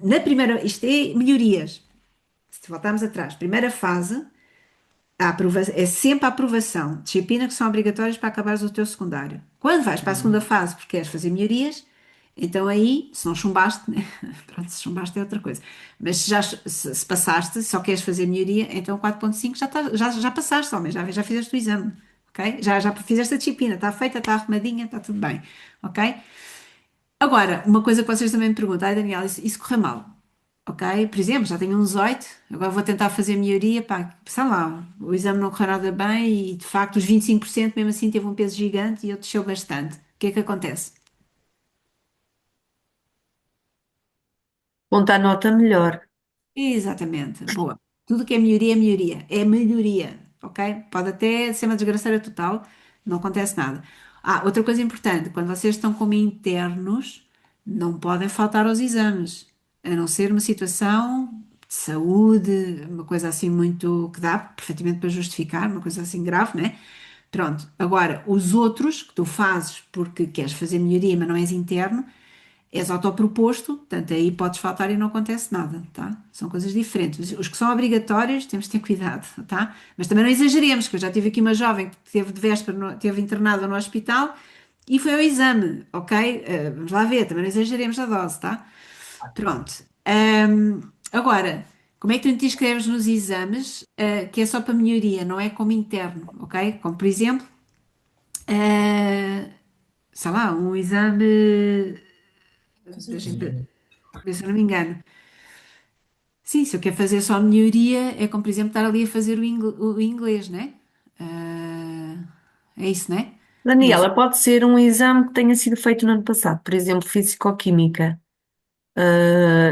na primeira, isto é melhorias. Se voltarmos atrás, primeira fase, é sempre a aprovação. Disciplinas que são obrigatórias para acabares o teu secundário. Quando vais para a segunda Uhum. fase porque queres fazer melhorias, então aí, se não chumbaste, né? Pronto, se chumbaste é outra coisa. Mas se passaste, só queres fazer melhoria, então 4.5 já passaste, homem, já fizeste o exame, ok? Já fizeste a disciplina, está feita, está arrumadinha, está tudo bem, ok? Agora, uma coisa que vocês também me perguntam, ai Daniela, isso correu mal, ok? Por exemplo, já tenho um 18, agora vou tentar fazer melhoria, pá, sei lá, o exame não correu nada bem e de facto os 25% mesmo assim teve um peso gigante e eu desceu bastante. O que é que acontece? Ponta a nota melhor. Exatamente, boa. Tudo que é melhoria, é melhoria, ok? Pode até ser uma desgraceira total, não acontece nada. Ah, outra coisa importante, quando vocês estão como internos, não podem faltar aos exames, a não ser uma situação de saúde, uma coisa assim muito que dá perfeitamente para justificar, uma coisa assim grave, né? Pronto. Agora, os outros que tu fazes porque queres fazer melhoria, mas não és interno, és autoproposto, portanto, aí podes faltar e não acontece nada, tá? São coisas diferentes. Os que são obrigatórios, temos de ter cuidado, tá? Mas também não exageremos, que eu já tive aqui uma jovem que teve de véspera, teve internada no hospital e foi ao exame, ok? Vamos lá ver, também não exageremos a dose, tá? Pronto. Agora, como é que tu te inscreves nos exames, que é só para melhoria, não é como interno, ok? Como, por exemplo, ah, sei lá, um exame, deixa-me ver se eu não me engano. Sim, se eu quero fazer só melhoria, é como, por exemplo, estar ali a fazer o inglês, né? É isso, né? Mas, Daniela, pode ser um exame que tenha sido feito no ano passado, por exemplo, Físico-Química.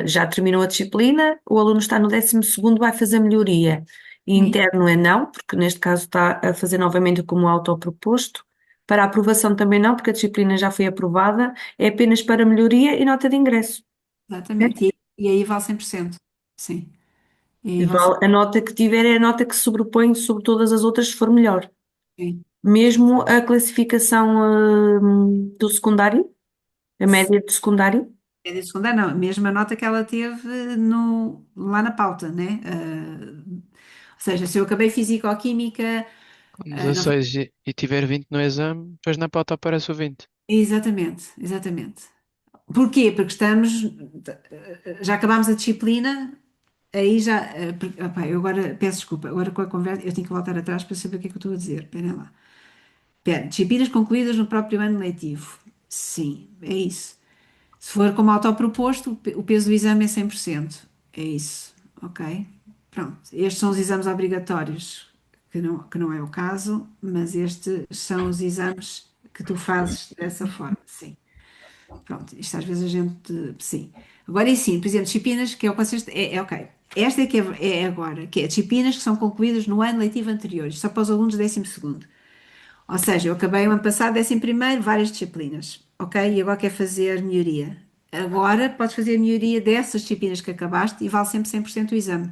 Já terminou a disciplina, o aluno está no 12º, vai fazer melhoria. E sim, interno é não, porque neste caso está a fazer novamente como autoproposto. Para a aprovação também não, porque a disciplina já foi aprovada, é apenas para melhoria e nota de ingresso. exatamente. E aí vale 100%. Sim. E aí E vale 100%. a nota que tiver é a nota que se sobrepõe sobre todas as outras se for melhor. Sim. Mesmo a classificação, do secundário, a média do secundário. É de secundário, não. Mesmo a nota que ela teve no, lá na pauta, né? Ou seja, se eu acabei Físico-Química, Com não 16 e tiver 20 no exame, depois na pauta aparece o 20. exatamente, exatamente. Porquê? Porque já acabámos a disciplina, aí já, opá, eu agora peço desculpa, agora com a conversa, eu tenho que voltar atrás para saber o que é que eu estou a dizer, esperem lá. Espera, disciplinas concluídas no próprio ano letivo. Sim, é isso. Se for como autoproposto, o peso do exame é 100%. É isso, ok? Pronto, estes são os exames obrigatórios, que não é o caso, mas estes são os exames que tu fazes dessa forma, sim. Pronto, isto às vezes a gente. Sim. Agora e sim, por exemplo, disciplinas que é o que vocês. É ok. Esta é que é agora, que é disciplinas que são concluídas no ano letivo anterior, isto só para os alunos do 12º. Ou seja, eu acabei o ano passado, 11º, várias disciplinas, ok? E agora quero fazer melhoria. Agora podes fazer melhoria dessas disciplinas que acabaste e vale sempre 100% o exame.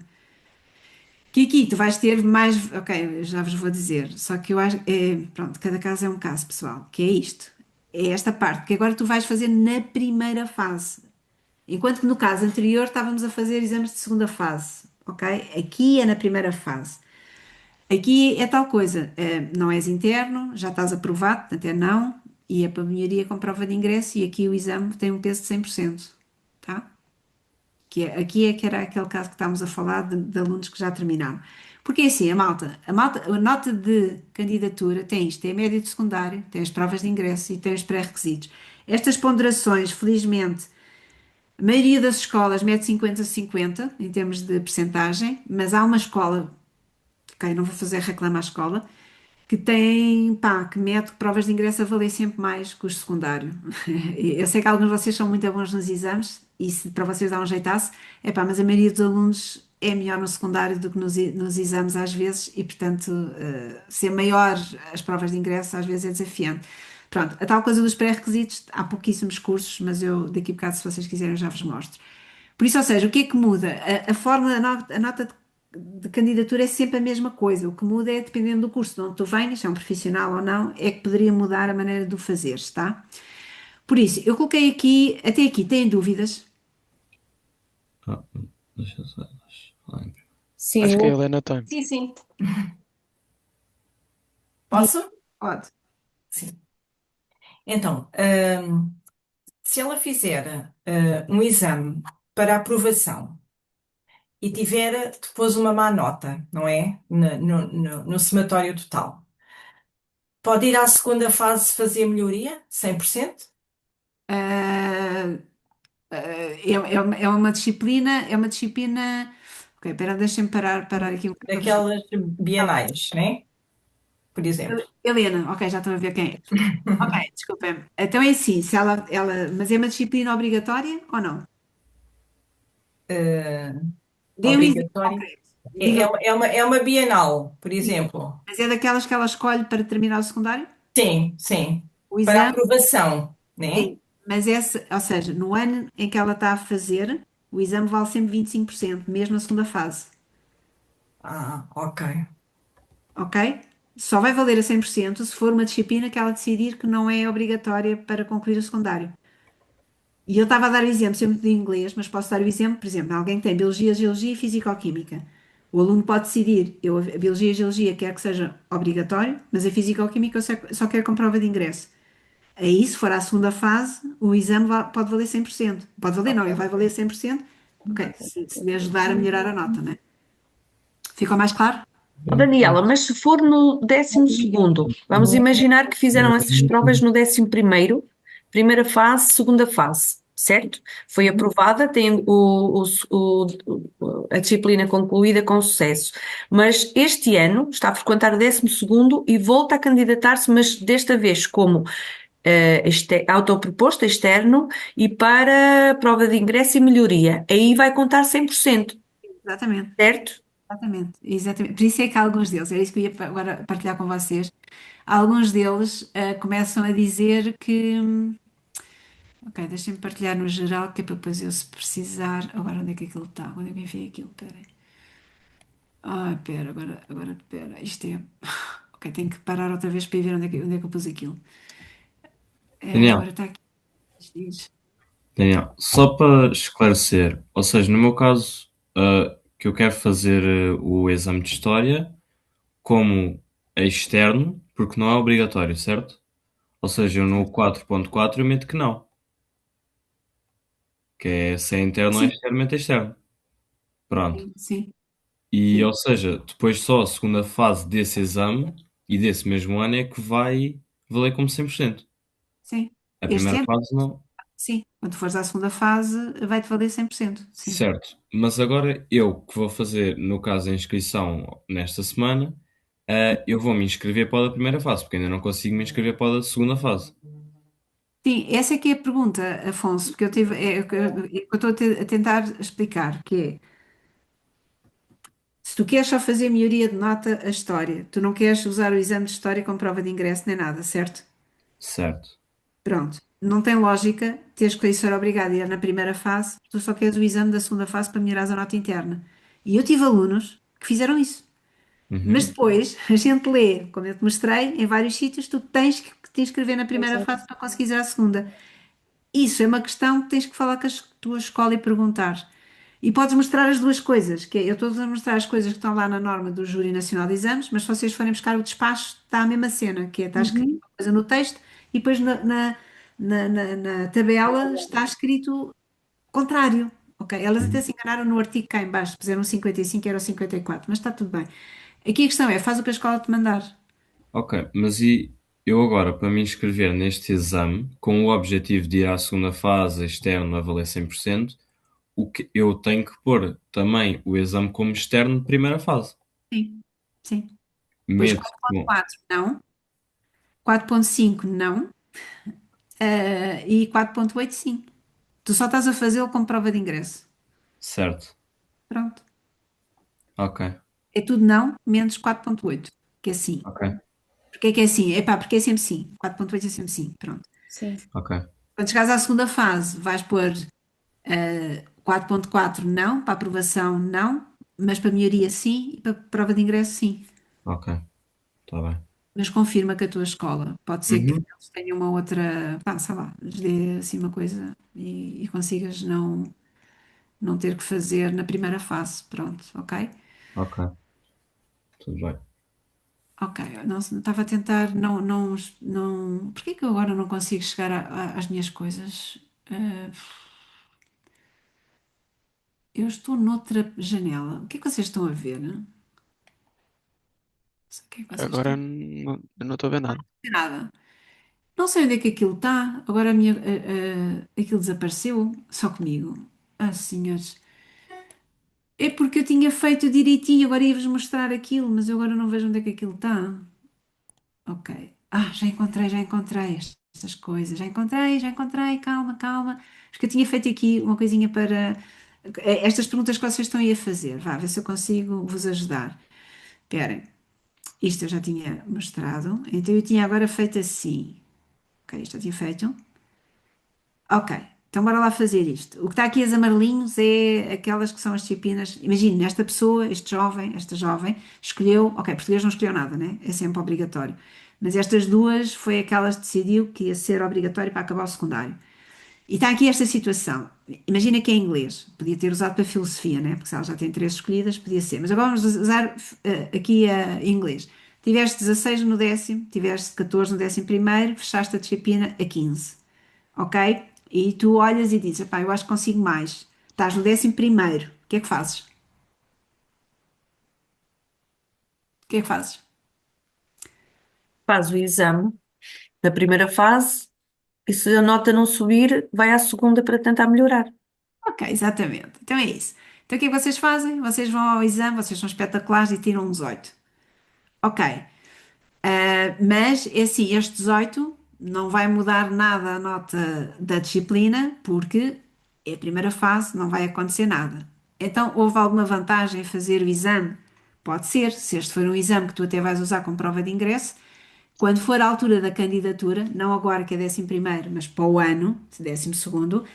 Que aqui tu vais ter mais. Ok, eu já vos vou dizer. Só que eu acho. Pronto, cada caso é um caso, pessoal. Que é isto. É esta parte. Que agora tu vais fazer na primeira fase. Enquanto que no caso anterior estávamos a fazer exames de segunda fase. Ok? Aqui é na primeira fase. Aqui é tal coisa. Não és interno, já estás aprovado, portanto é não. E é para melhoria com prova de ingresso. E aqui o exame tem um peso de 100%. Tá? Aqui é que era aquele caso que estávamos a falar de alunos que já terminaram. Porque é assim, a nota de candidatura tem isto, tem a média de secundário, tem as provas de ingresso e tem os pré-requisitos. Estas ponderações, felizmente, a maioria das escolas mete 50-50 em termos de percentagem, mas há uma escola, ok, não vou fazer reclama à escola, que tem, pá, que mete provas de ingresso a valer sempre mais que os secundário. Eu sei que alguns de vocês são muito bons nos exames e se para vocês dá um jeitaço, é pá, mas a maioria dos alunos é melhor no secundário do que nos exames às vezes e, portanto, ser maior as provas de ingresso às vezes é desafiante. Pronto, a tal coisa dos pré-requisitos, há pouquíssimos cursos, mas eu daqui a bocado, se vocês quiserem, eu já vos mostro. Por isso, ou seja, o que é que muda? A fórmula, a nota de candidatura é sempre a mesma coisa. O que muda é, dependendo do curso de onde tu venhas, se é um profissional ou não, é que poderia mudar a maneira de o fazeres, tá? Por isso, eu coloquei aqui, até aqui, têm dúvidas? Ah, deixa eu só. Lembro. Sim, Acho que a Helena tem. Sim, sim. Diz, Posso? pode. Sim. Então, se ela fizer um exame para aprovação e tiver depois uma má nota, não é? No somatório total, pode ir à segunda fase fazer melhoria, 100%? Ah, é uma disciplina. Ok, espera, deixem-me parar aqui um bocado para vos. Daquelas bienais, né? Por exemplo. Helena, ok, já estão a ver quem é. Ok, desculpem. Então é assim, se mas é uma disciplina obrigatória ou não? Eh, Dê um exemplo Obrigatório. concreto. É, é uma bienal, por exemplo. Mas é daquelas que ela escolhe para terminar o secundário? Sim, sim. O Para exame, aprovação, né? sim. Mas esse, ou seja, no ano em que ela está a fazer, o exame vale sempre 25%, mesmo na segunda fase. Ah, ok. Ok? Só vai valer a 100% se for uma disciplina que ela decidir que não é obrigatória para concluir o secundário. E eu estava a dar o exemplo sempre de inglês, mas posso dar o exemplo, por exemplo, alguém que tem biologia, geologia e fisicoquímica. O aluno pode decidir, eu a biologia e geologia quero que seja obrigatório, mas a fisicoquímica eu só quero com prova de ingresso. Aí, se for à segunda fase, o exame pode valer 100%. Pode valer, não, ele vai valer 100%. Ok, se lhe ajudar a melhorar a nota, né? Ficou mais claro? Ó, Daniela, mas se for no 12º, vamos imaginar que fizeram essas provas no 11º, primeira fase, segunda fase, certo? Foi aprovada, tem a disciplina concluída com sucesso. Mas este ano está a frequentar o 12º e volta a candidatar-se, mas desta vez como autoproposto externo e para prova de ingresso e melhoria. Aí vai contar 100%, Exatamente. certo? Exatamente, exatamente. Por isso é que alguns deles, era isso que eu ia agora partilhar com vocês, alguns deles começam a dizer que. Ok, deixem-me partilhar no geral, que é para depois eu, se precisar. Agora, onde é que aquilo está? Onde é que eu enviei aquilo? Espera aí. Ah, espera, agora, espera. Isto é. Ok, tenho que parar outra vez para ir ver onde é que eu pus aquilo. Agora Daniel, está aqui. Diz. Daniel, só para esclarecer, ou seja, no meu caso, que eu quero fazer o exame de História como externo, porque não é obrigatório, certo? Ou seja, eu no 4.4 eu meto que não, que é se é interno ou é Sim, externo, é externo. Pronto. sim, sim, E, sim, ou seja, depois só a segunda fase desse exame e desse mesmo ano é que vai valer como 100%. sim. A Este primeira ano, fase não. sim. Quando fores à segunda fase, vai-te valer 100%. Sim. Certo. Mas agora eu que vou fazer, no caso, a inscrição nesta semana, eu vou me inscrever para a da primeira fase, porque ainda não consigo me inscrever para a da segunda fase. Sim, essa é que é a pergunta, Afonso, porque eu tive, é o que eu estou a tentar explicar, que é, se tu queres só fazer melhoria de nota a história, tu não queres usar o exame de história como prova de ingresso nem nada, certo? Certo. Pronto. Não tem lógica teres que ser obrigado a ir na primeira fase, tu só queres o exame da segunda fase para melhorar a nota interna. E eu tive alunos que fizeram isso. Mas Uhum. depois a gente lê, como eu te mostrei, em vários sítios, tu tens que te inscrever na primeira fase para conseguires ir à segunda. Isso é uma questão que tens que falar com a tua escola e perguntar. E podes mostrar as duas coisas, que é, eu estou a mostrar as coisas que estão lá na norma do Júri Nacional de Exames, mas se vocês forem buscar o despacho, está a mesma cena, que é, está escrito Uhum. uma coisa no texto e depois na tabela está escrito contrário. Ok? Elas até Uhum. se enganaram no artigo cá em baixo, puseram 55 era o 54, mas está tudo bem. Aqui a questão é, faz o que a escola te mandar. Ok, mas e eu agora, para me inscrever neste exame, com o objetivo de ir à segunda fase externo a valer 100%, o que eu tenho que pôr também o exame como externo de primeira fase. Sim, sim. Pois Meto com. 4.4 não, 4.5 não, e 4.8 sim. Tu só estás a fazê-lo como prova de ingresso. Certo. Pronto. Ok. É tudo não, menos 4.8, que é sim. Ok. Porquê é que é sim? Epá, porque é sempre sim. 4.8 é sempre sim. Pronto. Sim. Ok. Quando chegares à segunda fase, vais pôr 4.4 não, para aprovação não, mas para melhoria sim e para prova de ingresso sim. Ok. Está bem. Mas confirma que a tua escola. Pode ser que Uhum. eles tenham uma outra, pá, sei lá, lhes dê assim uma coisa e consigas não ter que fazer na primeira fase. Pronto, ok? Ok. Tudo bem. Ok, não, estava a tentar, não. Porquê que eu agora não consigo chegar às minhas coisas? Eh, eu estou noutra janela. O que é que vocês estão a ver? Não sei o que é que vocês estão Agora a eu não estou a ver nada. ver. Nada. Não sei onde é que aquilo está. Agora aquilo desapareceu. Só comigo. Ah, senhores. É porque eu tinha feito direitinho, agora ia-vos mostrar aquilo, mas eu agora não vejo onde é que aquilo está. Ok. Ah, já encontrei estas coisas. Já encontrei, calma, calma. Porque eu tinha feito aqui uma coisinha para Estas perguntas que vocês estão aí a fazer, vá, ver se eu consigo vos ajudar. Esperem, isto eu já tinha mostrado, então eu tinha agora feito assim. Ok, isto eu tinha feito. Ok, então bora lá fazer isto. O que está aqui as amarelinhos é aquelas que são as disciplinas. Imagine, esta pessoa, esta jovem, escolheu. Ok, português não escolheu nada, né? É sempre obrigatório. Mas estas duas foi aquelas que decidiu que ia ser obrigatório para acabar o secundário. E está aqui esta situação. Imagina que é inglês. Podia ter usado para filosofia, né? Porque se ela já tem três escolhidas, podia ser. Mas agora vamos usar aqui inglês. Tiveste 16 no décimo, tiveste 14 no décimo primeiro, fechaste a disciplina a 15, ok? E tu olhas e dizes, pá, eu acho que consigo mais. Estás no décimo primeiro, o que é que fazes? O que é que fazes? Faz o exame da primeira fase e se a nota não subir, vai à segunda para tentar melhorar. Ok, exatamente. Então é isso. Então o que é que vocês fazem? Vocês vão ao exame, vocês são espetaculares e tiram um 18. Ok. Mas é assim, este 18 não vai mudar nada a nota da disciplina, porque é a primeira fase, não vai acontecer nada. Então, houve alguma vantagem em fazer o exame? Pode ser, se este for um exame que tu até vais usar como prova de ingresso, quando for a altura da candidatura, não agora que é 11º, mas para o ano, 12º,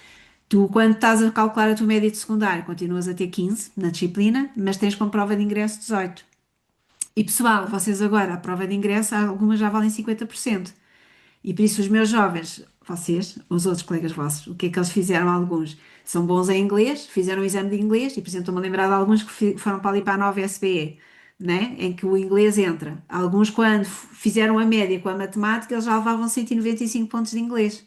tu, quando estás a calcular a tua média de secundário, continuas a ter 15 na disciplina, mas tens como prova de ingresso 18. E pessoal, vocês agora, a prova de ingresso, algumas já valem 50%. E por isso os meus jovens, vocês, os outros colegas vossos, o que é que eles fizeram alguns? São bons em inglês, fizeram o exame de inglês e, por exemplo, estou-me a lembrar de alguns que foram para ali para a nova SBE, né? Em que o inglês entra. Alguns, quando fizeram a média com a matemática, eles já levavam 195 pontos de inglês.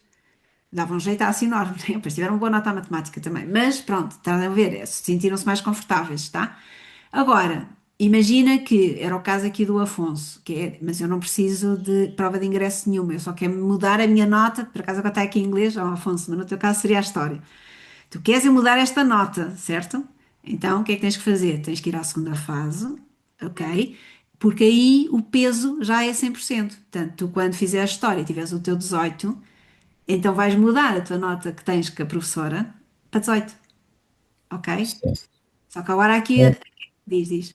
Davam um jeito assim enorme, né? Depois tiveram boa nota à matemática também. Mas pronto, estão a ver, sentiram-se mais confortáveis, tá? Agora, imagina que era o caso aqui do Afonso, que é, mas eu não preciso de prova de ingresso nenhuma, eu só quero mudar a minha nota, por acaso agora está aqui em inglês, Afonso, mas no teu caso seria a história. Tu queres é mudar esta nota, certo? Então, o que é que tens que fazer? Tens que ir à segunda fase, ok? Porque aí o peso já é 100%. Portanto, tu quando fizeres história e tiveres o teu 18, então vais mudar a tua nota que tens com a professora para 18, ok? Certo. Só que agora aqui, diz.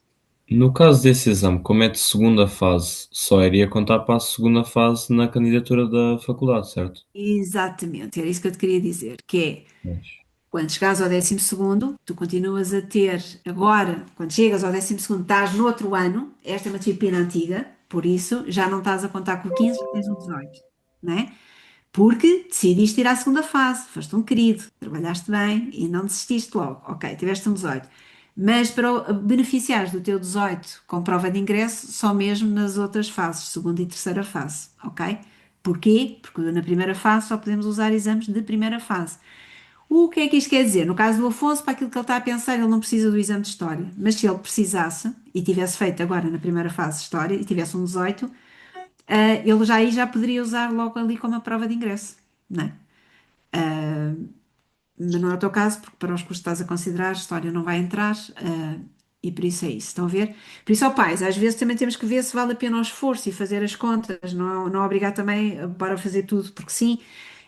No caso desse exame, como é de segunda fase, só iria contar para a segunda fase na candidatura da faculdade, certo? Exatamente, era isso que eu te queria dizer, que é, Pois. quando chegares ao 12º, tu continuas a ter, agora, quando chegas ao 12º, estás no outro ano, esta é uma disciplina antiga, por isso já não estás a contar com o 15, já tens o 18, né? Porque decidiste ir à segunda fase, foste um querido, trabalhaste bem e não desististe logo. Ok, tiveste um 18. Mas para beneficiares do teu 18 com prova de ingresso, só mesmo nas outras fases, segunda e terceira fase, ok? Porquê? Porque na primeira fase só podemos usar exames de primeira fase. O que é que isto quer dizer? No caso do Afonso, para aquilo que ele está a pensar, ele não precisa do exame de História. Mas se ele precisasse e tivesse feito agora na primeira fase de História e tivesse um 18, ele já aí já poderia usar logo ali como a prova de ingresso, não é? Mas não é o teu caso, porque para os cursos que estás a considerar, a história não vai entrar, e por isso é isso. Estão a ver? Por isso, ó pais, às vezes também temos que ver se vale a pena o esforço e fazer as contas, não obrigar também a bora fazer tudo, porque sim,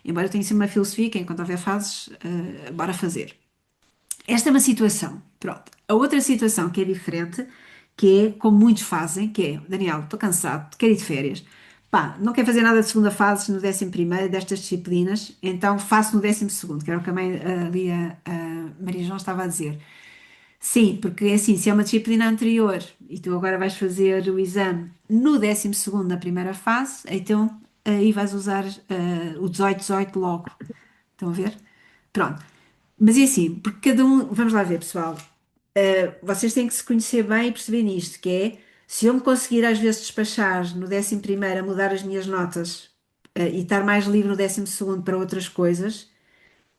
embora eu tenha sido uma filosofia, que enquanto houver fases, bora fazer. Esta é uma situação. Pronto. A outra situação que é diferente, que é como muitos fazem, que é, Daniel, estou cansado, quero ir de férias. Pá, não quero fazer nada de segunda fase no 11º destas disciplinas, então faço no 12º, que era o que a mãe ali, a Maria João estava a dizer. Sim, porque é assim, se é uma disciplina anterior e tu agora vais fazer o exame no 12º na primeira fase, então aí vais usar o 18 logo. Estão a ver? Pronto. Mas é assim, porque cada um, vamos lá ver, pessoal, vocês têm que se conhecer bem e perceber nisto, que é, se eu me conseguir às vezes despachar no 11º a mudar as minhas notas, e estar mais livre no 12º para outras coisas,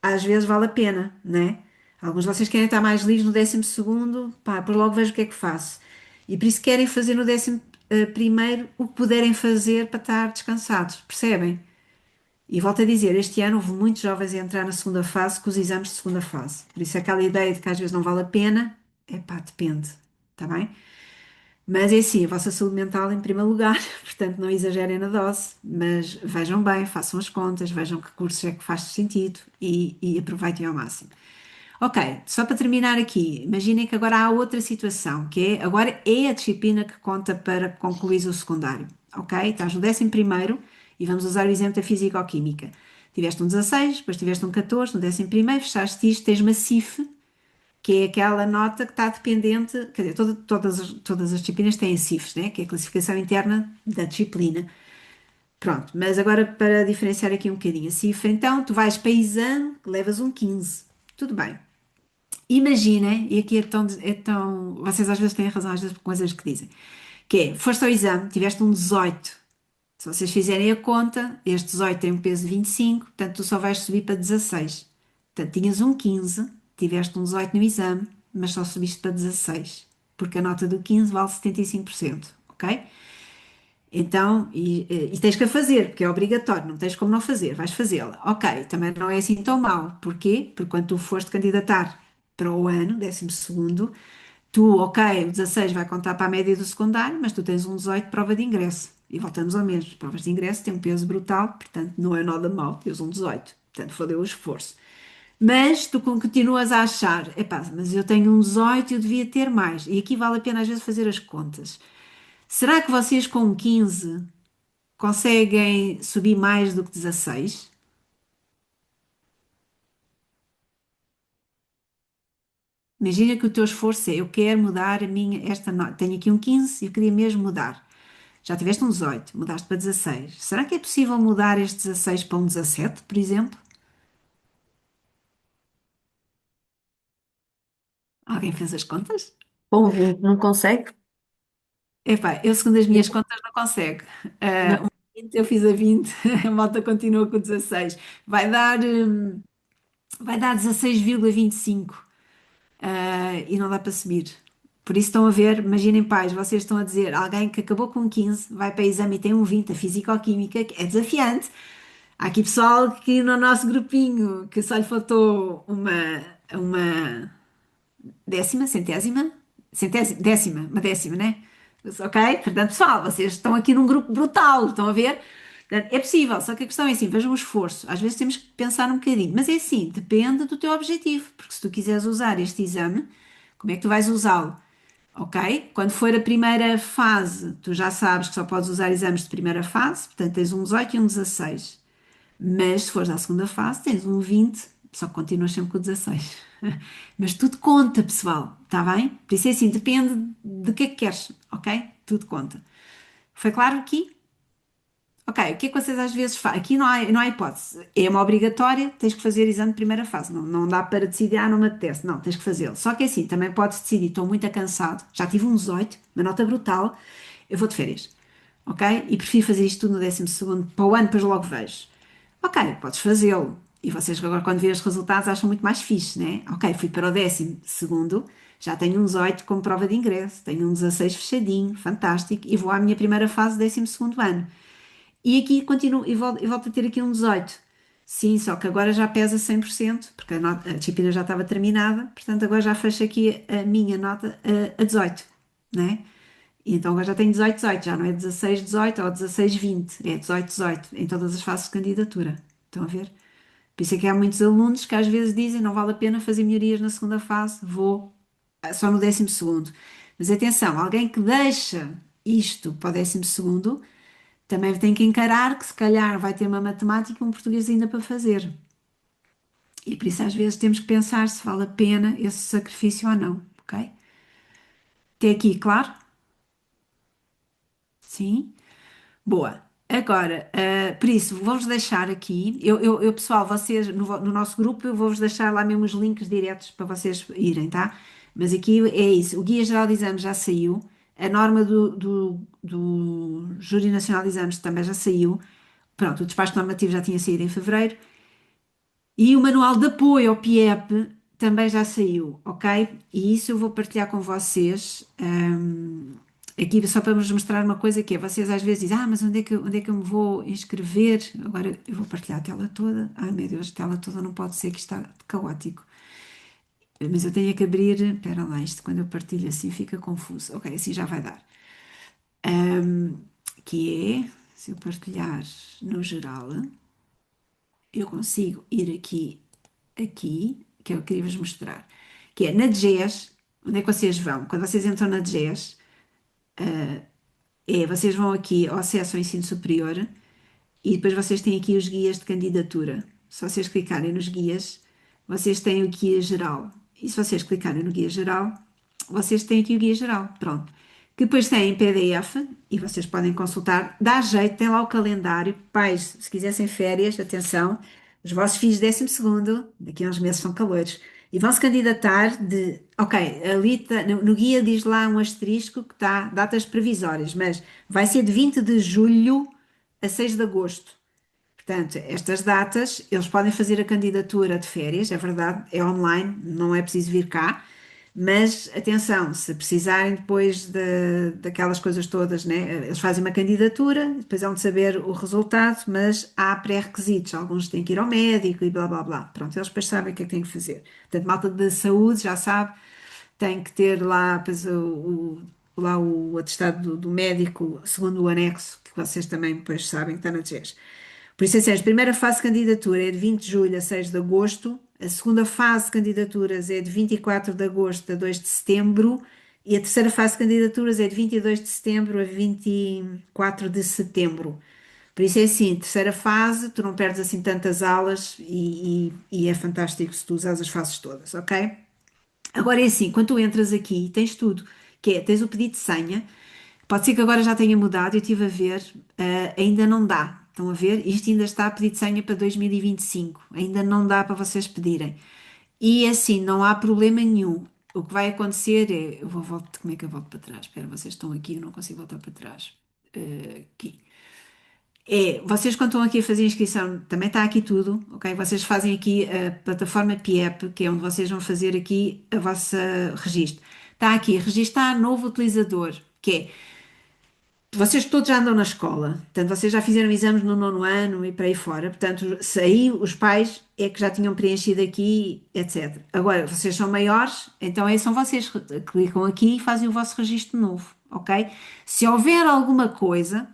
às vezes vale a pena, né? Alguns de vocês querem estar mais livres no 12º, pá, depois logo vejo o que é que faço. E por isso querem fazer no 11º o que puderem fazer para estar descansados, percebem? E volto a dizer, este ano houve muitos jovens a entrar na segunda fase com os exames de segunda fase. Por isso aquela ideia de que às vezes não vale a pena, é pá, depende, está bem? Mas é assim, a vossa saúde mental em primeiro lugar, portanto não exagerem na dose, mas vejam bem, façam as contas, vejam que cursos é que faz sentido e aproveitem ao máximo. Ok, só para terminar aqui, imaginem que agora há outra situação, que é, agora é a disciplina que conta para concluir o secundário, ok? Estás no 11º e vamos usar o exemplo da Físico-Química. Tiveste um 16, depois tiveste um 14, no 11º, fechaste isto, tens uma CIF, que é aquela nota que está dependente, quer dizer, todas as disciplinas têm CIFs, né? Que é a classificação interna da disciplina. Pronto, mas agora para diferenciar aqui um bocadinho a CIF, então tu vais para exame, levas um 15, tudo bem. Imaginem, e aqui vocês às vezes têm razão, às vezes por coisas que dizem, que é, foste ao exame, tiveste um 18. Se vocês fizerem a conta, este 18 tem um peso de 25, portanto tu só vais subir para 16. Portanto, tinhas um 15, tiveste um 18 no exame, mas só subiste para 16, porque a nota do 15 vale 75%, ok? Então, e tens que a fazer, porque é obrigatório, não tens como não fazer, vais fazê-la. Ok, também não é assim tão mau. Porquê? Porque quando tu foste candidatar para o ano, 12º, tu, ok, o 16 vai contar para a média do secundário, mas tu tens um 18 prova de ingresso. E voltamos ao mesmo. As provas de ingresso têm um peso brutal, portanto não é nada mau, tens um 18. Portanto, valeu o esforço. Mas tu continuas a achar, epá, mas eu tenho um 18 e eu devia ter mais. E aqui vale a pena às vezes fazer as contas. Será que vocês com um 15 conseguem subir mais do que 16? Imagina que o teu esforço é, eu quero mudar esta nota. Tenho aqui um 15 e eu queria mesmo mudar. Já tiveste um 18, mudaste para 16. Será que é possível mudar este 16 para um 17, por exemplo? Alguém fez as contas? Com 20 não consegue? Epá, eu segundo as minhas contas não consigo. Não. 20, eu fiz a 20, a malta continua com 16. Vai dar 16,25. E não dá para subir. Por isso estão a ver, imaginem pais, vocês estão a dizer, alguém que acabou com 15 vai para exame e tem um 20 a Físico-Química, que é desafiante. Há aqui pessoal que no nosso grupinho, que só lhe faltou uma décima, uma décima, né? Ok? Portanto, pessoal, vocês estão aqui num grupo brutal, estão a ver? Portanto, é possível, só que a questão é assim, vejam o esforço. Às vezes temos que pensar um bocadinho, mas é assim, depende do teu objetivo, porque se tu quiseres usar este exame, como é que tu vais usá-lo? Ok? Quando for a primeira fase, tu já sabes que só podes usar exames de primeira fase, portanto tens um 18 e um 16. Mas se fores à segunda fase, tens um 20, só que continuas sempre com o 16. Mas tudo conta, pessoal, está bem? Por isso é assim, depende de que queres, ok? Tudo conta. Foi claro aqui? Ok, o que é que vocês às vezes fazem? Aqui não há hipótese. É uma obrigatória, tens que fazer exame de primeira fase. Não, não dá para decidir, não me apetece. Não, tens que fazê-lo. Só que é assim, também podes decidir, estou muito cansado, já tive um 18, uma nota brutal, eu vou de férias, ok? E prefiro fazer isto tudo no 12º, para o ano, depois logo vejo. Ok, podes fazê-lo. E vocês agora, quando veem os resultados, acham muito mais fixe, né? Ok, fui para o 12º, já tenho um 18 como prova de ingresso, tenho um 16 fechadinho, fantástico, e vou à minha primeira fase do 12º ano. E aqui continuo, e volto a ter aqui um 18. Sim, só que agora já pesa 100%, porque a disciplina já estava terminada, portanto agora já fecho aqui a minha nota a 18, né? E então agora já tenho 18, 18, já não é 16, 18 ou 16, 20, é 18, 18, em todas as fases de candidatura. Estão a ver? Por isso é que há muitos alunos que às vezes dizem não vale a pena fazer melhorias na segunda fase, vou só no 12º. Mas atenção, alguém que deixa isto para o 12º também tem que encarar que se calhar vai ter uma matemática e um português ainda para fazer. E por isso às vezes temos que pensar se vale a pena esse sacrifício ou não, ok? Até aqui, claro? Sim? Boa. Agora, por isso, vou-vos deixar aqui. Pessoal, vocês no nosso grupo, eu vou-vos deixar lá mesmo os links diretos para vocês irem, tá? Mas aqui é isso. O Guia Geral de Exames já saiu. A norma do Júri Nacional de Exames também já saiu. Pronto, o despacho normativo já tinha saído em fevereiro. E o manual de apoio ao PIEP também já saiu, ok? E isso eu vou partilhar com vocês. Aqui só para vos mostrar uma coisa que é, vocês às vezes dizem, mas onde é que eu me vou inscrever? Agora eu vou partilhar a tela toda. Ai meu Deus, a tela toda não pode ser que está caótico. Mas eu tenho que abrir, espera lá, isto quando eu partilho assim fica confuso. Ok, assim já vai dar. Que é, se eu partilhar no geral, eu consigo ir aqui, que eu queria vos mostrar, que é na DGES, onde é que vocês vão? Quando vocês entram na DGES, vocês vão aqui ao acesso ao ensino superior e depois vocês têm aqui os guias de candidatura. Se vocês clicarem nos guias, vocês têm o guia geral. E se vocês clicarem no guia geral, vocês têm aqui o guia geral. Pronto. Que depois tem em PDF e vocês podem consultar. Dá jeito, tem lá o calendário. Pais, se quisessem férias, atenção, os vossos filhos 12º, daqui a uns meses são caloiros, e vão se candidatar de. Ok, ali no guia diz lá um asterisco que está datas provisórias, mas vai ser de 20 de julho a 6 de agosto. Portanto, estas datas, eles podem fazer a candidatura de férias, é verdade, é online, não é preciso vir cá, mas atenção, se precisarem depois daquelas coisas todas, né, eles fazem uma candidatura, depois hão de saber o resultado, mas há pré-requisitos, alguns têm que ir ao médico e blá blá blá. Pronto, eles depois sabem o que é que têm que fazer. Portanto, malta de saúde já sabe, tem que ter lá, pois, lá o atestado do médico, segundo o anexo, que vocês também depois sabem que está na DGES. Por isso, assim, a primeira fase de candidatura é de 20 de julho a 6 de agosto, a segunda fase de candidaturas é de 24 de agosto a 2 de setembro e a terceira fase de candidaturas é de 22 de setembro a 24 de setembro. Por isso é assim, terceira fase, tu não perdes assim tantas aulas e é fantástico se tu usas as fases todas, ok? Agora é assim, quando tu entras aqui, tens tudo, que é, tens o pedido de senha, pode ser que agora já tenha mudado, eu estive a ver, ainda não dá. Estão a ver? Isto ainda está a pedir de senha para 2025. Ainda não dá para vocês pedirem. E assim, não há problema nenhum. O que vai acontecer é. Eu vou voltar. Como é que eu volto para trás? Espera, vocês estão aqui, eu não consigo voltar para trás. Aqui. Vocês quando estão aqui a fazer a inscrição, também está aqui tudo, ok? Vocês fazem aqui a plataforma PIEP, que é onde vocês vão fazer aqui a vossa registro. Está aqui, registar novo utilizador, que é vocês todos já andam na escola, portanto, vocês já fizeram exames no nono ano e para aí fora, portanto, se aí os pais é que já tinham preenchido aqui, etc. Agora, vocês são maiores, então aí são vocês que clicam aqui e fazem o vosso registro novo, ok? Se houver alguma coisa,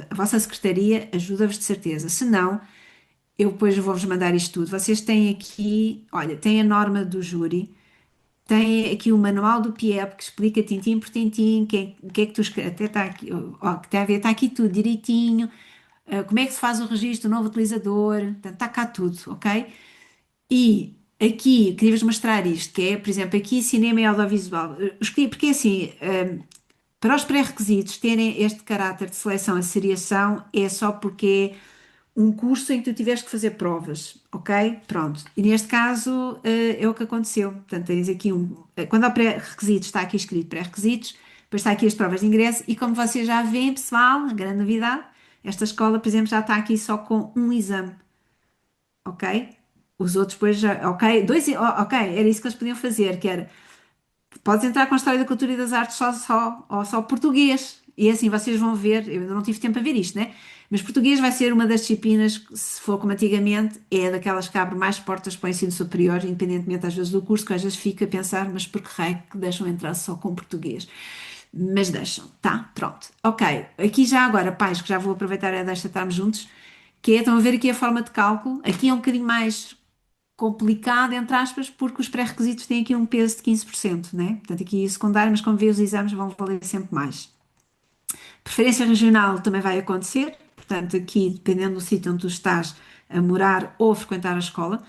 a vossa secretaria ajuda-vos de certeza, se não, eu depois vou-vos mandar isto tudo. Vocês têm aqui, olha, tem a norma do júri. Tem aqui o manual do PIEP que explica tintim por tintim, o que é que tu escreves, até está aqui, ó, que tem a ver, está aqui tudo direitinho, como é que se faz o registro do novo utilizador, portanto, está cá tudo, ok? E aqui, queria-vos mostrar isto, que é, por exemplo, aqui cinema e audiovisual. Escolhi, porque assim, para os pré-requisitos terem este caráter de seleção e seriação, é só porque é um curso em que tu tiveste que fazer provas, ok? Pronto. E neste caso é o que aconteceu. Portanto, tens aqui quando há pré-requisitos, está aqui escrito pré-requisitos, depois está aqui as provas de ingresso, e como vocês já veem, pessoal, a grande novidade, esta escola, por exemplo, já está aqui só com um exame, ok? Os outros depois já, ok? Ok, era isso que eles podiam fazer, que era podes entrar com a História da Cultura e das Artes ou só português. E assim vocês vão ver, eu ainda não tive tempo a ver isto, né? Mas português vai ser uma das disciplinas que, se for como antigamente, é daquelas que abre mais portas para o ensino superior, independentemente às vezes do curso, que às vezes fica a pensar, mas por que raio que deixam entrar só com português? Mas deixam, tá? Pronto. Ok. Aqui já agora, pais, que já vou aproveitar a deixa estarmos juntos, que é, estão a ver aqui a forma de cálculo. Aqui é um bocadinho mais complicado, entre aspas, porque os pré-requisitos têm aqui um peso de 15%, né? Portanto, aqui secundário, mas como vê, os exames vão valer sempre mais. Preferência regional também vai acontecer, portanto, aqui, dependendo do sítio onde tu estás a morar ou a frequentar a escola,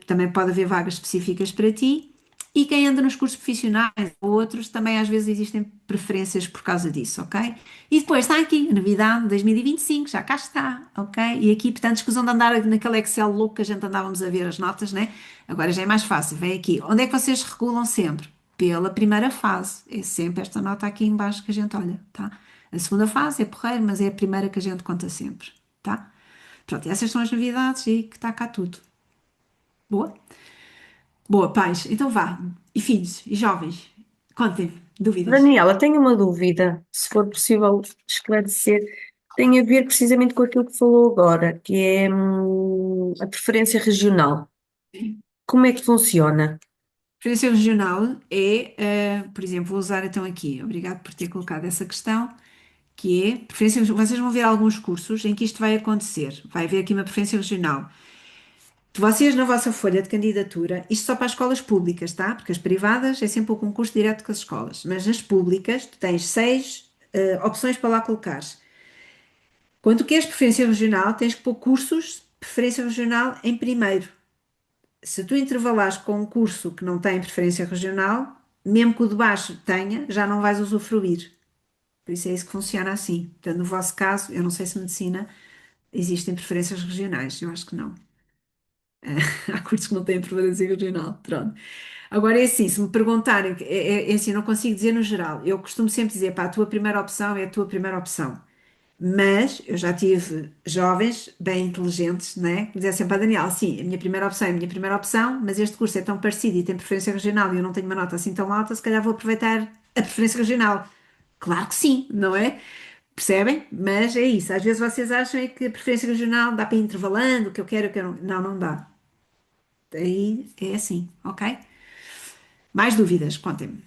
também pode haver vagas específicas para ti. E quem anda nos cursos profissionais ou outros, também às vezes existem preferências por causa disso, ok? E depois está aqui, a novidade 2025, já cá está, ok? E aqui, portanto, escusam de andar naquele Excel louco que a gente andávamos a ver as notas, né? Agora já é mais fácil, vem aqui. Onde é que vocês regulam sempre? Pela primeira fase. É sempre esta nota aqui em baixo que a gente olha, tá? A segunda fase é porreiro, mas é a primeira que a gente conta sempre, tá? Pronto, essas são as novidades e que está cá tudo. Boa? Boa, pais. Então vá. E filhos, e jovens, contem-me dúvidas. Daniela, tenho uma dúvida, se for possível esclarecer, tem a ver precisamente com aquilo que falou agora, que é a preferência regional. Como é que funciona? Preferência regional é, por exemplo, vou usar então aqui, obrigado por ter colocado essa questão, que é, vocês vão ver alguns cursos em que isto vai acontecer. Vai haver aqui uma preferência regional. Vocês, na vossa folha de candidatura, isto só para as escolas públicas, tá? Porque as privadas é sempre o concurso direto com as escolas, mas nas públicas tu tens seis opções para lá colocares. Quando tu queres preferência regional, tens que pôr cursos de preferência regional em primeiro. Se tu intervalares com um curso que não tem preferência regional, mesmo que o de baixo tenha, já não vais usufruir. Por isso é isso que funciona assim. Portanto, no vosso caso, eu não sei se medicina existem preferências regionais, eu acho que não. Há cursos que não têm preferência regional. Pronto. Agora é assim, se me perguntarem, é assim, não consigo dizer no geral. Eu costumo sempre dizer, pá, a tua primeira opção é a tua primeira opção. Mas eu já tive jovens bem inteligentes, né? Que diziam sempre, a Daniel, sim, a minha primeira opção é a minha primeira opção, mas este curso é tão parecido e tem preferência regional e eu não tenho uma nota assim tão alta, se calhar vou aproveitar a preferência regional. Claro que sim, não é? Percebem? Mas é isso. Às vezes vocês acham é que a preferência regional dá para ir intervalando, o que eu quero, o que eu não. Não, não dá. Aí é assim, ok? Mais dúvidas? Contem-me.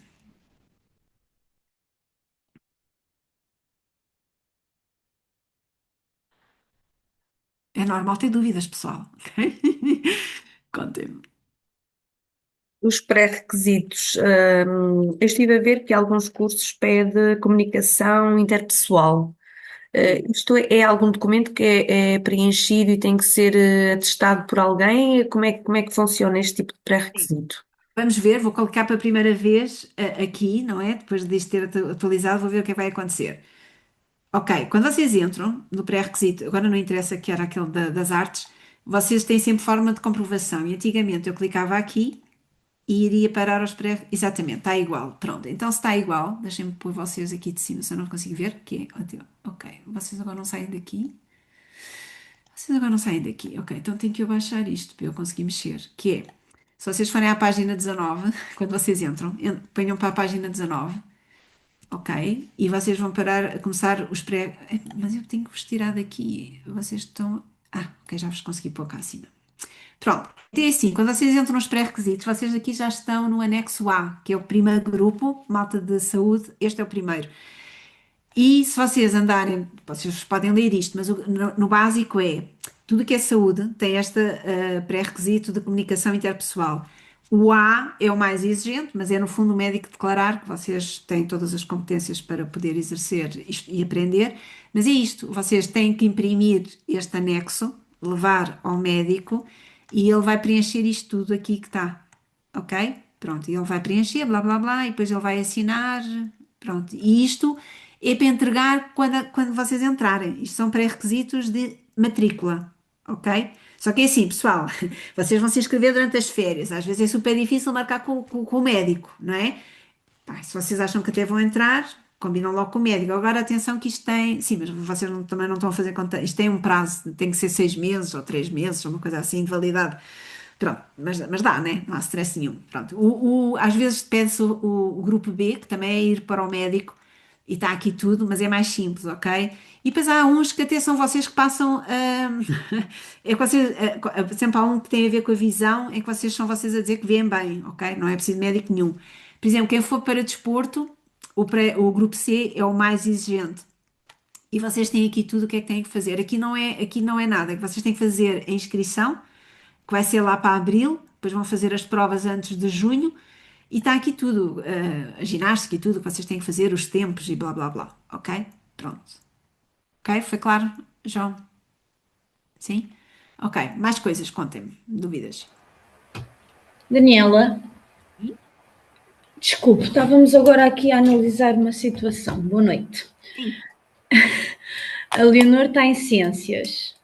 É normal ter dúvidas, pessoal, ok? Contem-me. Os pré-requisitos. Eu estive a ver que alguns cursos pede comunicação interpessoal. Isto é algum documento que é preenchido e tem que ser atestado por alguém? Como é que funciona este tipo de pré-requisito? Vamos ver, vou colocar pela primeira vez aqui, não é? Depois disto ter atualizado, vou ver o que é que vai acontecer. Ok, quando vocês entram no pré-requisito, agora não interessa que era aquele das artes, vocês têm sempre forma de comprovação. E antigamente eu clicava aqui e iria parar aos pré. Exatamente, está igual. Pronto, então se está igual, deixem-me pôr vocês aqui de cima, se eu não consigo ver, que é. Ok, vocês agora não saem daqui. Vocês agora não saem daqui. Ok, então tenho que eu baixar isto para eu conseguir mexer. Que é, se vocês forem à página 19, quando vocês entram, ponham para a página 19, ok? E vocês vão parar a começar os pré. Mas eu tenho que vos tirar daqui. Vocês estão. Ah, ok, já vos consegui pôr cá acima. Pronto. Então é assim, quando vocês entram nos pré-requisitos, vocês aqui já estão no anexo A, que é o primeiro grupo, malta de saúde, este é o primeiro. E se vocês andarem, vocês podem ler isto, mas no básico é tudo que é saúde tem este pré-requisito de comunicação interpessoal. O A é o mais exigente, mas é no fundo o médico declarar que vocês têm todas as competências para poder exercer isto e aprender. Mas é isto, vocês têm que imprimir este anexo, levar ao médico e ele vai preencher isto tudo aqui que está. Ok? Pronto, e ele vai preencher, blá blá blá, e depois ele vai assinar. Pronto, e isto é para entregar quando vocês entrarem. Isto são pré-requisitos de matrícula, ok? Só que é assim, pessoal, vocês vão se inscrever durante as férias. Às vezes é super difícil marcar com o médico, não é? Pá, se vocês acham que até vão entrar, combinam logo com o médico. Agora, atenção que isto tem. Sim, mas vocês também não estão a fazer conta. Isto tem um prazo, tem que ser 6 meses ou 3 meses, ou uma coisa assim de validade. Pronto, mas dá, né? Não há stress nenhum. Pronto. Às vezes pede-se o grupo B, que também é ir para o médico, e está aqui tudo, mas é mais simples, ok? E depois há uns que até são vocês que passam. É que vocês, sempre há um que tem a ver com a visão, em que vocês são vocês a dizer que veem bem, ok? Não é preciso médico nenhum. Por exemplo, quem for para desporto, o grupo C é o mais exigente. E vocês têm aqui tudo o que é que têm que fazer. Aqui não é nada, é que vocês têm que fazer a inscrição, que vai ser lá para abril, depois vão fazer as provas antes de junho, e está aqui tudo, a ginástica e tudo que vocês têm que fazer, os tempos e blá blá blá, ok? Pronto. Ok? Foi claro, João? Sim? Ok, mais coisas, contem-me, dúvidas. Daniela, desculpe, estávamos agora aqui a analisar uma situação. Boa noite. Sim. A Leonor está em ciências,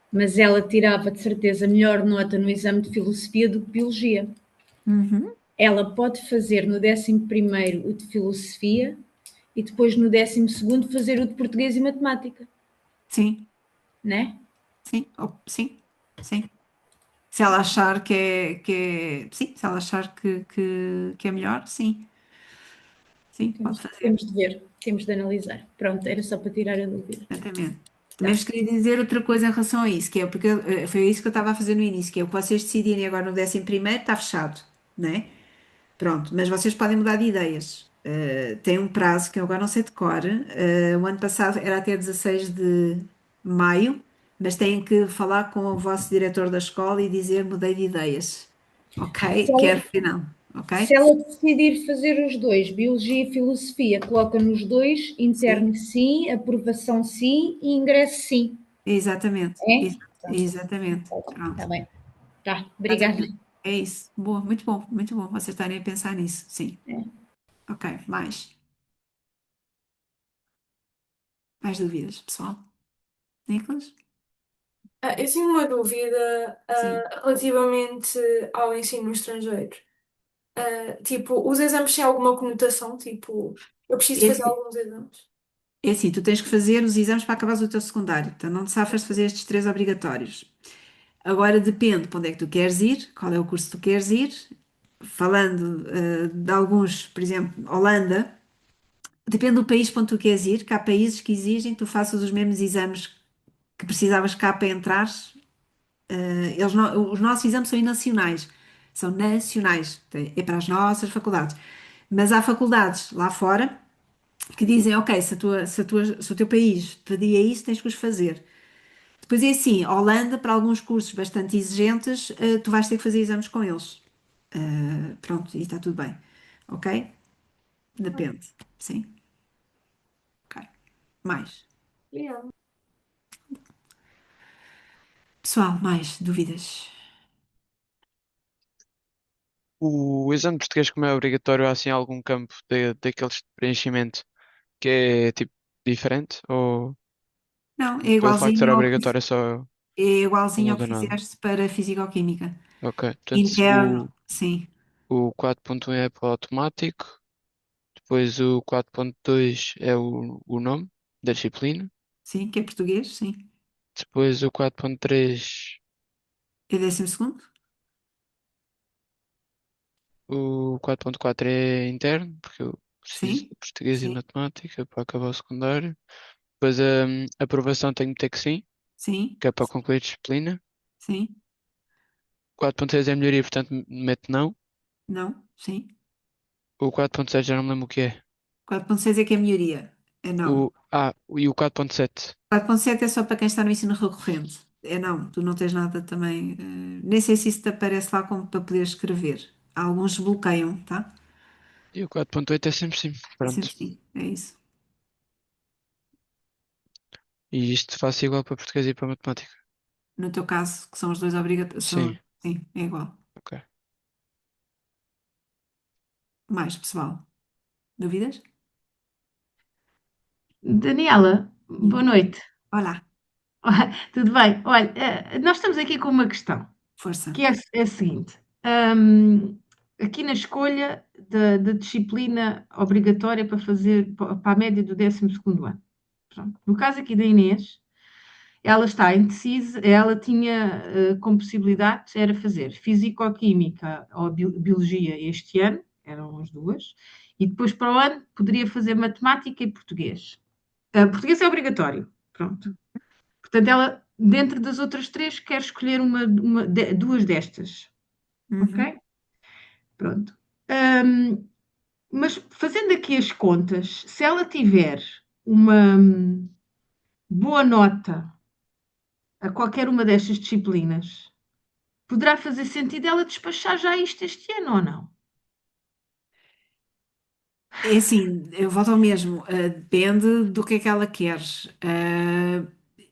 mas ela tirava de certeza melhor nota no exame de filosofia do que biologia. Uhum. Ela pode fazer no 11º o de filosofia e depois no 12º fazer o de português e matemática, Sim, né? sim, sim, sim. Se ela achar sim, se ela achar que é melhor, sim, sim, pode fazer. Temos de ver, temos de analisar. Pronto, era só para tirar a dúvida. Exatamente. Também vos queria dizer outra coisa em relação a isso, que é porque foi isso que eu estava a fazer no início, que é o que vocês decidirem agora no 11º está fechado, não é? Pronto, mas vocês podem mudar de ideias. Tem um prazo que eu agora não sei de cor. O ano passado era até 16 de maio, mas têm que falar com o vosso diretor da escola e dizer mudei de ideias, Se ok? ela, Quero final, ok? se ela decidir fazer os dois, biologia e filosofia, coloca nos dois, Sim, interno sim, aprovação sim e ingresso sim. exatamente, É? Pronto, exatamente. Pronto, está bem. Tá, estás a obrigada. ver? É isso. Boa, muito bom vocês estarem a pensar nisso, sim. Ok, mais dúvidas, pessoal? Nicolas? Eu tenho uma dúvida, Sim. relativamente ao ensino estrangeiro. Tipo, os exames têm alguma conotação? Tipo, eu preciso fazer Esse, alguns exames. é assim, tu tens que fazer os exames para acabares o teu secundário, então não te safas de fazer estes três obrigatórios. Agora depende para onde é que tu queres ir, qual é o curso que tu queres ir. Falando de alguns, por exemplo, Holanda, depende do país para onde tu queres ir, que há países que exigem que tu faças os mesmos exames que precisavas cá para entrar. Os nossos exames são nacionais, é para as nossas faculdades. Mas há faculdades lá fora que dizem, ok, se o teu país pedia isso, tens que os fazer. Depois é assim, Holanda, para alguns cursos bastante exigentes, tu vais ter que fazer exames com eles. Pronto, e está tudo bem. Ok? Depende. Sim. Ok. Mais. Yeah. Pessoal, mais dúvidas? O exame de português, como é obrigatório, há assim algum campo daqueles de preenchimento que é tipo diferente? Ou Não, é pelo facto de ser igualzinho obrigatório só é não igualzinho ao que muda nada? fizeste para Fisicoquímica. Ok, portanto Interno, sim. o 4.1 é para o automático, depois o 4.2 é o nome da disciplina, Sim, que é português, sim. depois o 4.3, É 12º? o 4.4 é interno, porque eu preciso Sim. de português e Sim. matemática para acabar o secundário. Depois a aprovação tenho que ter que sim, Sim. que é para concluir a disciplina. Sim. 4.6 é melhoria, portanto mete não. Não. Sim. O 4.7 já não me lembro o que é. 4.6 é que é melhoria. É não. E o 4.7. 4.7 é só para quem está no ensino recorrente. É não, tu não tens nada também. Nem sei se isso te aparece lá como para poder escrever. Alguns bloqueiam, tá? E o 4.8 é sempre sim. É Pronto. sempre sim, é isso. E isto faço igual para português e para matemática. No teu caso, que são os dois obrigatórios, Sim, sim, é igual. ok. Mais pessoal. Dúvidas? Daniela, boa Sim. noite. Olá, Tudo bem? Olha, nós estamos aqui com uma questão, força. que é a seguinte: hum, aqui na escolha da disciplina obrigatória para fazer para a média do 12º ano. Pronto. No caso aqui da Inês, ela está indecisa, ela tinha como possibilidades era fazer fisicoquímica ou biologia este ano, eram as duas, e depois para o ano poderia fazer matemática e português. Português é obrigatório, pronto. Portanto, ela, dentro das outras três, quer escolher duas destas, Uhum. ok? Pronto. Ahm, mas fazendo aqui as contas, se ela tiver uma boa nota a qualquer uma destas disciplinas, poderá fazer sentido ela despachar já isto este ano ou não? É assim, eu volto ao mesmo, depende do que é que ela quer.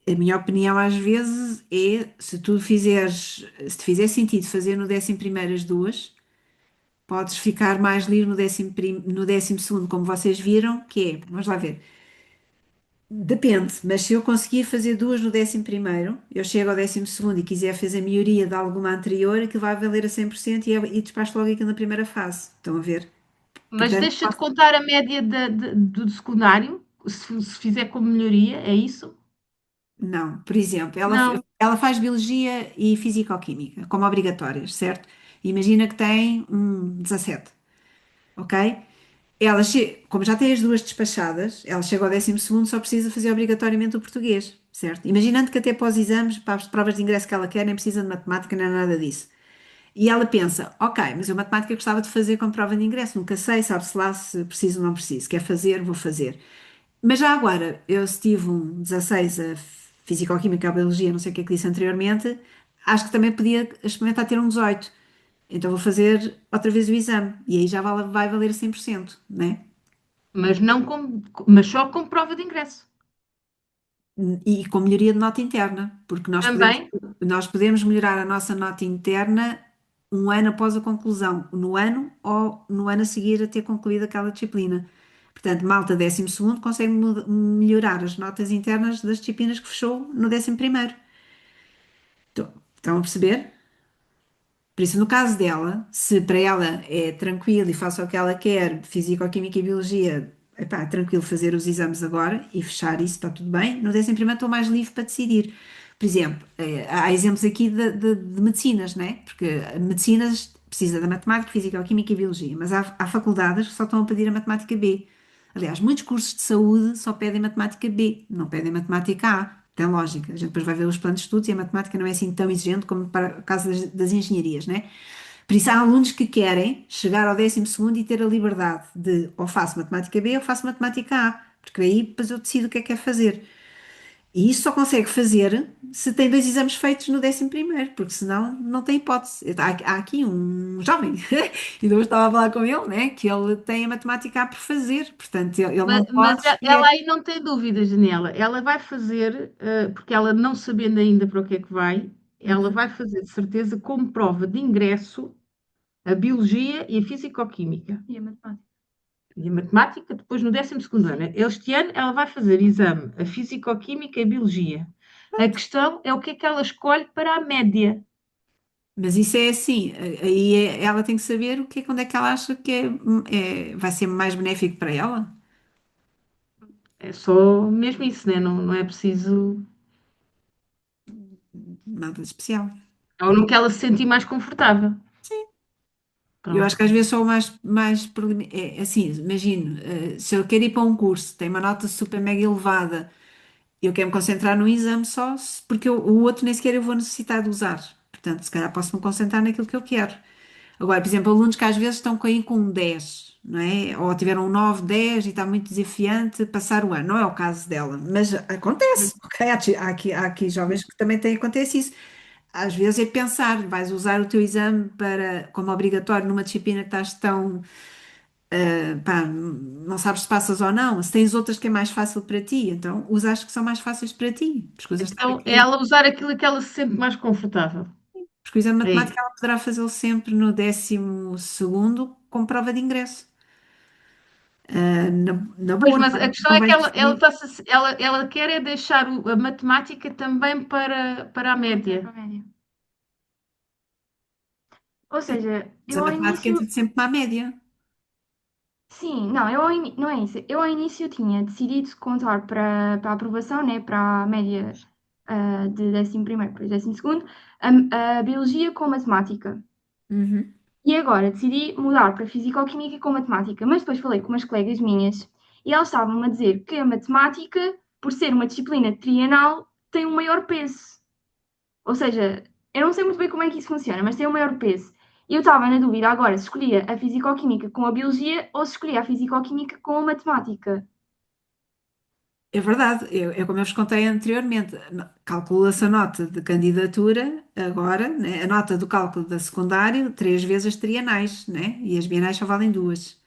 A minha opinião às vezes é, se te fizer sentido fazer no 11º as duas, podes ficar mais livre no 12º, como vocês viram, que é, vamos lá ver, depende, mas se eu conseguir fazer duas no 11º, eu chego ao 12º e quiser fazer a melhoria de alguma anterior, aquilo vai valer a 100% e despacho logo aquilo na primeira fase. Estão a ver? Mas Portanto, deixa de contar a média do secundário, se fizer como melhoria, é isso? não, por exemplo, Não. ela faz biologia e fisicoquímica como obrigatórias, certo? Imagina que tem 17, ok? Como já tem as duas despachadas, ela chega ao 12º, só precisa fazer obrigatoriamente o português, certo? Imaginando que até para os exames, para as provas de ingresso que ela quer, nem precisa de matemática, nem nada disso. E ela pensa, ok, mas eu matemática gostava de fazer como prova de ingresso, nunca sei, sabe-se lá se preciso ou não preciso. Quer fazer, vou fazer. Mas já agora, eu se tive um 16 Físico-Química ou Biologia, não sei o que é que disse anteriormente, acho que também podia experimentar ter um 18. Então vou fazer outra vez o exame e aí já vai valer 100%, né? Mas, não com, mas só com prova de ingresso. E com melhoria de nota interna, porque Também, nós podemos melhorar a nossa nota interna um ano após a conclusão, no ano ou no ano a seguir a ter concluído aquela disciplina. Portanto, malta 12º consegue melhorar as notas internas das disciplinas que fechou no 11º. Estão a perceber? Por isso, no caso dela, se para ela é tranquilo e faça o que ela quer, Físico-Química e Biologia, epá, é tranquilo fazer os exames agora e fechar isso, está tudo bem. No 11º estou mais livre para decidir. Por exemplo, há exemplos aqui de medicinas, né? Porque medicinas precisa da matemática, Físico-Química e Biologia, mas há faculdades que só estão a pedir a matemática B. Aliás, muitos cursos de saúde só pedem matemática B, não pedem matemática A. Tem lógica. A gente depois vai ver os planos de estudos e a matemática não é assim tão exigente como para o caso das engenharias, né? Por isso, há alunos que querem chegar ao 12º e ter a liberdade de ou faço matemática B ou faço matemática A, porque aí depois eu decido o que é que é fazer. E isso só consegue fazer se tem dois exames feitos no 11º, porque senão não tem hipótese. Há aqui um jovem, ainda hoje estava a falar com ele, né, que ele tem a matemática A por fazer, portanto ele não mas pode ela escolher. aí não tem dúvidas, Daniela. Ela vai fazer, porque ela não sabendo ainda para o que é que vai, ela Uhum. vai fazer de certeza como prova de ingresso a Biologia e a Físico-Química. E a matemática. E a Matemática depois no 12º ano. Este ano ela vai fazer exame a Físico-Química e a Biologia. A questão é o que é que ela escolhe para a média. Mas isso é assim, aí ela tem que saber onde é que ela acha que vai ser mais benéfico para ela. É só mesmo isso, né? Não, não é preciso. Nada de especial. Ou no que ela se sentir mais confortável. Eu acho Pronto. que às vezes sou mais assim, imagino, se eu quero ir para um curso, tem uma nota super mega elevada, eu quero me concentrar no exame só, porque o outro nem sequer eu vou necessitar de usar. Portanto, se calhar posso me concentrar naquilo que eu quero. Agora, por exemplo, alunos que às vezes estão aí com um 10, não é? Ou tiveram um 9, 10 e está muito desafiante passar o ano. Não é o caso dela, mas acontece, ok? Há aqui jovens que também têm, acontece isso. Às vezes é pensar, vais usar o teu exame como obrigatório numa disciplina que estás tão, pá, não sabes se passas ou não, se tens outras que é mais fácil para ti, então usa as que são mais fáceis para ti. Então é ela usar aquilo que ela se sente mais confortável. Porque o exame de É isso. matemática ela poderá fazê-lo sempre no 12º com prova de ingresso. Na Pois, boa, mas a questão não é que vai preferir. ela quer é deixar a matemática também para a média. Para a média. Ou seja, Mas a eu ao matemática início. entra sempre para a média. Sim, não, não é isso. Eu ao início tinha decidido contar para a aprovação, né, para a média de 11º para o 12º, a biologia com matemática. Uhum. E agora decidi mudar para fisicoquímica com matemática, mas depois falei com umas colegas minhas e elas estavam a dizer que a matemática, por ser uma disciplina trienal, tem um maior peso. Ou seja, eu não sei muito bem como é que isso funciona, mas tem um maior peso. E eu estava na dúvida agora se escolhia a fisicoquímica com a biologia ou se escolhia a fisicoquímica com a matemática. É verdade, é como eu vos contei anteriormente, calcula-se a nota de candidatura agora, né, a nota do cálculo da secundário, 3 vezes trienais, né? E as bienais só valem duas,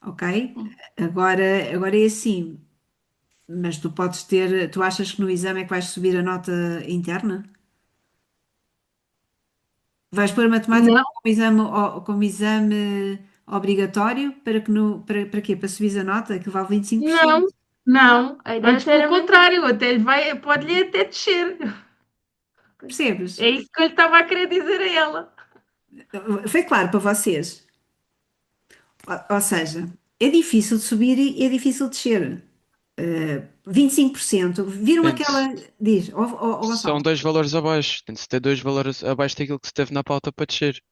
ok? Sim. Agora é assim, mas tu achas que no exame é que vais subir a nota interna? Vais pôr matemática Não, como exame obrigatório para quê? Para subir a nota, que vale 25%. não, não. A ideia Antes, pelo era mesmo. contrário, pode-lhe até descer. Percebes? É isso que eu lhe estava a querer dizer a ela. Foi claro para vocês. Ou seja, é difícil de subir e é difícil de descer. 25%. Viram Depende. aquela. Diz, São Gonçalo. dois valores abaixo. Tem de ter dois valores abaixo daquilo que se teve na pauta para descer.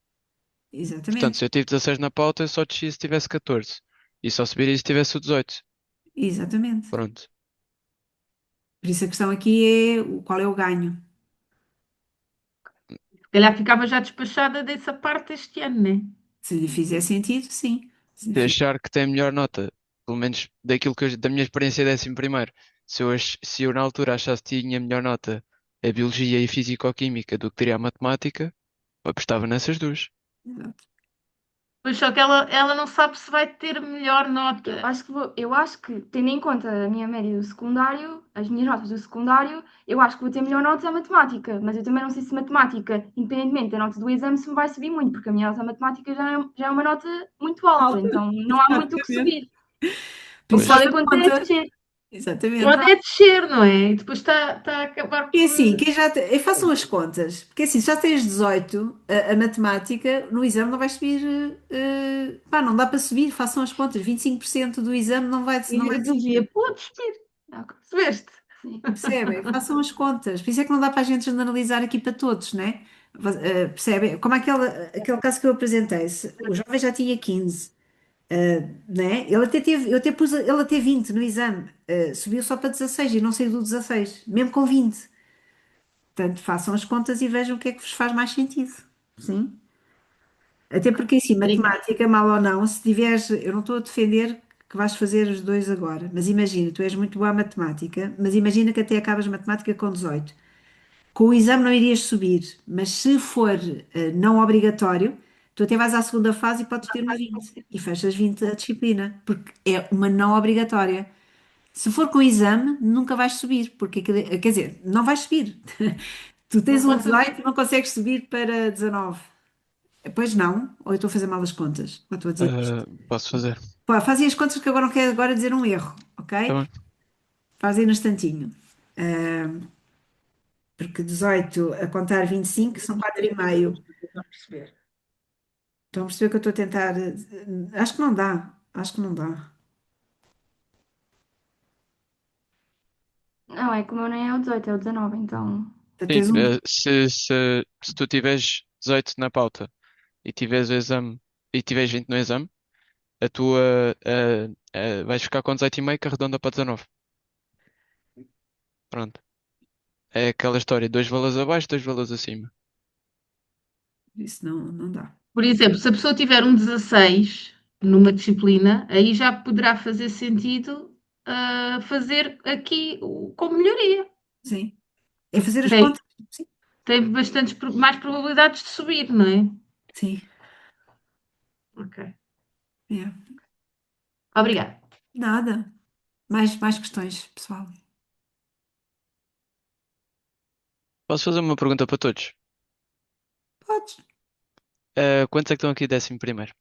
Portanto, Exatamente. se eu tive 16 na pauta, eu só desci se tivesse 14. E só subiria se tivesse o 18. Exatamente. Pronto. Por isso a questão aqui é qual é o ganho. Se calhar ficava já despachada dessa parte este ano, né? Se lhe fizer sentido, sim. Se lhe Se fizer- achar que tem melhor nota pelo menos daquilo da minha experiência de 11º, se eu na altura achasse que tinha melhor nota a Biologia e Fisicoquímica do que teria a Matemática, eu apostava nessas duas. Exato. Pois só que ela não sabe se vai ter melhor nota. Eu acho que, tendo em conta a minha média do secundário, as minhas notas do secundário, eu acho que vou ter melhor nota a matemática, mas eu também não sei se matemática, independentemente da nota do exame, se me vai subir muito, porque a minha nota a matemática já é uma nota muito alta, Alta, então não há muito o que exatamente. subir. Por O isso que pode faz a acontecer é conta. descer. Exatamente. Pode é descer, não é? E depois está a acabar E por. assim, façam as contas, porque assim, se já tens 18, a matemática no exame não vai subir, pá, não dá para subir, façam as contas, 25% do exame não E vai a subir, biologia, pode subir. Percebeste? Sim. percebem? Façam as contas, por isso é que não dá para a gente generalizar aqui para todos, né? Percebem? Como aquele caso que eu apresentei, o jovem já tinha 15, né? Ele até teve, eu até pus ele até 20 no exame, subiu só para 16 e não saiu do 16, mesmo com 20. Portanto, façam as contas e vejam o que é que vos faz mais sentido. Sim. Até porque, assim, matemática, mal ou não, se tiveres, eu não estou a defender que vais fazer os dois agora, mas imagina, tu és muito boa a matemática, mas imagina que até acabas matemática com 18. Com o exame não irias subir, mas se for não obrigatório, tu até vais à segunda fase e podes ter uma 20 e fechas 20 a disciplina, porque é uma não obrigatória. Se for com exame, nunca vais subir, porque quer dizer, não vais subir. Tu Não tens um pode subir. 18 e não consegues subir para 19. Pois não, ou eu estou a fazer mal as contas, ou estou a dizer isto. Posso fazer. Pá, fazem as contas que agora não quero agora dizer um erro, Tá ok? bem. Fazem no instantinho. Porque 18 a contar 25 são 4,5. Não perceber. Estão a perceber que eu estou a tentar. Acho que não dá. Acho que não dá. Não, é que o meu nem é o 18, é o 19, então. Sim, Tens um. se tu tiveres 18 na pauta e tiveres o exame e tiveres 20 no exame, a tua vais ficar com 18,5 que arredonda para 19. Pronto. É aquela história, dois valores abaixo, dois valores acima. Isso não dá. Por exemplo, se a pessoa tiver um 16 numa disciplina, aí já poderá fazer sentido fazer aqui com melhoria. Sim. É fazer as Tem, contas. Sim. tem bastantes mais probabilidades de subir, não é? Sim. Ok. É. Obrigada. Nada. Mais questões, pessoal. Posso fazer uma pergunta para todos? Podes. Quantos é que estão aqui 11º?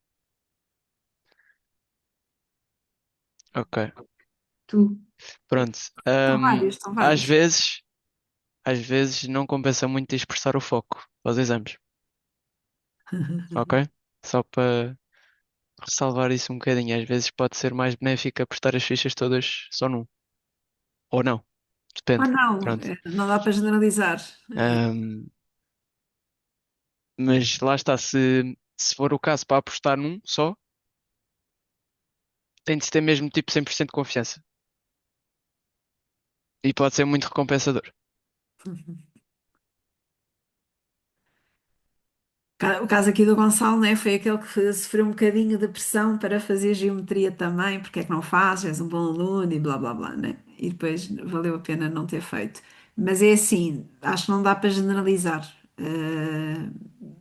Ok, Tu. pronto. São vários, são Às vários. vezes, às vezes não compensa muito expressar o foco aos exames, ok? Só para ressalvar isso um bocadinho. Às vezes pode ser mais benéfico apostar as fichas todas só num. Ou não, Ou depende. não, Pronto. não dá para generalizar. Ahm, mas lá está, se for o caso para apostar num só, tem de se ter mesmo tipo 100% de confiança. E pode ser muito recompensador. O caso aqui do Gonçalo, né, foi aquele que sofreu um bocadinho de pressão para fazer geometria também, porque é que não fazes, és um bom aluno e blá blá blá, né? E depois valeu a pena não ter feito. Mas é assim, acho que não dá para generalizar.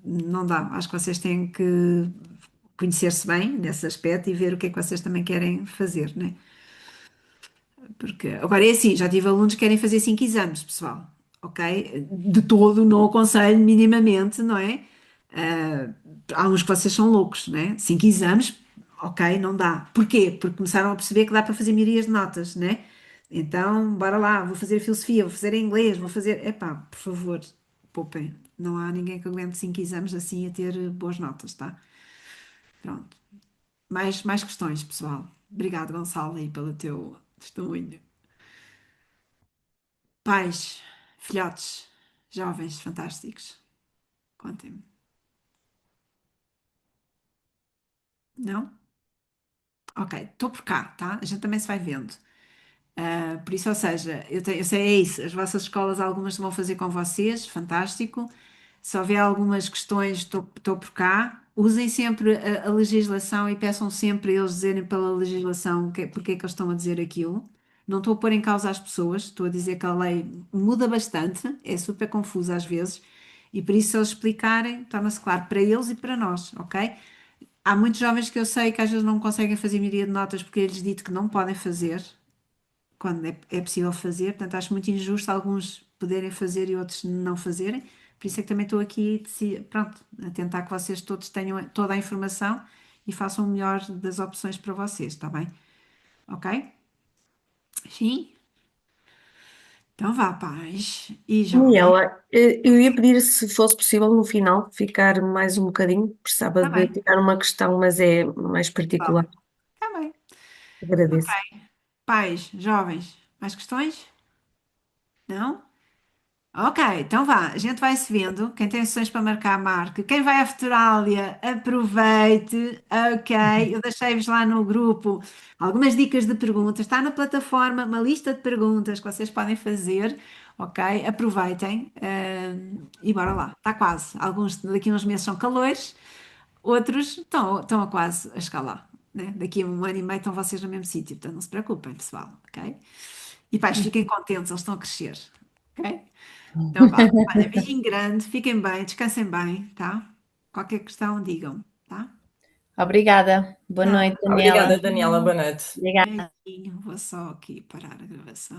Não dá. Acho que vocês têm que conhecer-se bem nesse aspecto e ver o que é que vocês também querem fazer, né? Porque, agora é assim, já tive alunos que querem fazer 5 exames, pessoal, ok? De todo não aconselho minimamente, não é? Ah, há uns que vocês são loucos, né? 5 exames, ok, não dá. Porquê? Porque começaram a perceber que dá para fazer mirias de notas, né? Então, bora lá, vou fazer filosofia, vou fazer inglês, vou fazer. Epá, por favor, poupem. Não há ninguém que aguente 5 exames assim a ter boas notas, tá? Pronto. Mais questões, pessoal. Obrigado, Gonçalo, aí pelo teu testemunho. Pais, filhotes, jovens fantásticos. Contem-me. Não? Ok, estou por cá, tá? A gente também se vai vendo. Por isso, ou seja, eu sei, é isso. As vossas escolas, algumas vão fazer com vocês, fantástico. Se houver algumas questões, estou por cá. Usem sempre a legislação e peçam sempre eles dizerem pela legislação porque é que eles estão a dizer aquilo. Não estou a pôr em causa as pessoas, estou a dizer que a lei muda bastante, é super confusa às vezes, e por isso, se eles explicarem, torna-se claro para eles e para nós, ok? Há muitos jovens que eu sei que às vezes não conseguem fazer maioria de notas porque é-lhes dito que não podem fazer, quando é possível fazer, portanto acho muito injusto alguns poderem fazer e outros não fazerem, por isso é que também estou aqui, pronto, a tentar que vocês todos tenham toda a informação e façam o melhor das opções para vocês, está bem? Ok? Sim? Então vá, pais e jovens. Daniela, eu ia pedir se fosse possível no final ficar mais um bocadinho, precisava Está de bem, tirar uma questão, mas é mais particular. está bem. Agradeço. Pais, jovens, mais questões? Não? Ok, então vá, a gente vai se vendo. Quem tem sessões para marcar, marque. Quem vai à Futurália, aproveite. Ok, eu deixei-vos lá no grupo algumas dicas de perguntas. Está na plataforma uma lista de perguntas que vocês podem fazer. Ok, aproveitem. E bora lá, está quase. Alguns daqui a uns meses são calores, outros estão a quase a chegar lá. Né? Daqui a um ano e meio estão vocês no mesmo sítio, portanto não se preocupem, pessoal. Ok? E pais, fiquem contentes, eles estão a crescer. Ok? Então vá. Olha, beijinho grande, fiquem bem, descansem bem, tá? Qualquer questão, digam, tá? Obrigada. Boa Tá. noite, Daniela. Obrigada, Daniela. Boa noite. Obrigada. Beijinho, vou só aqui parar a gravação.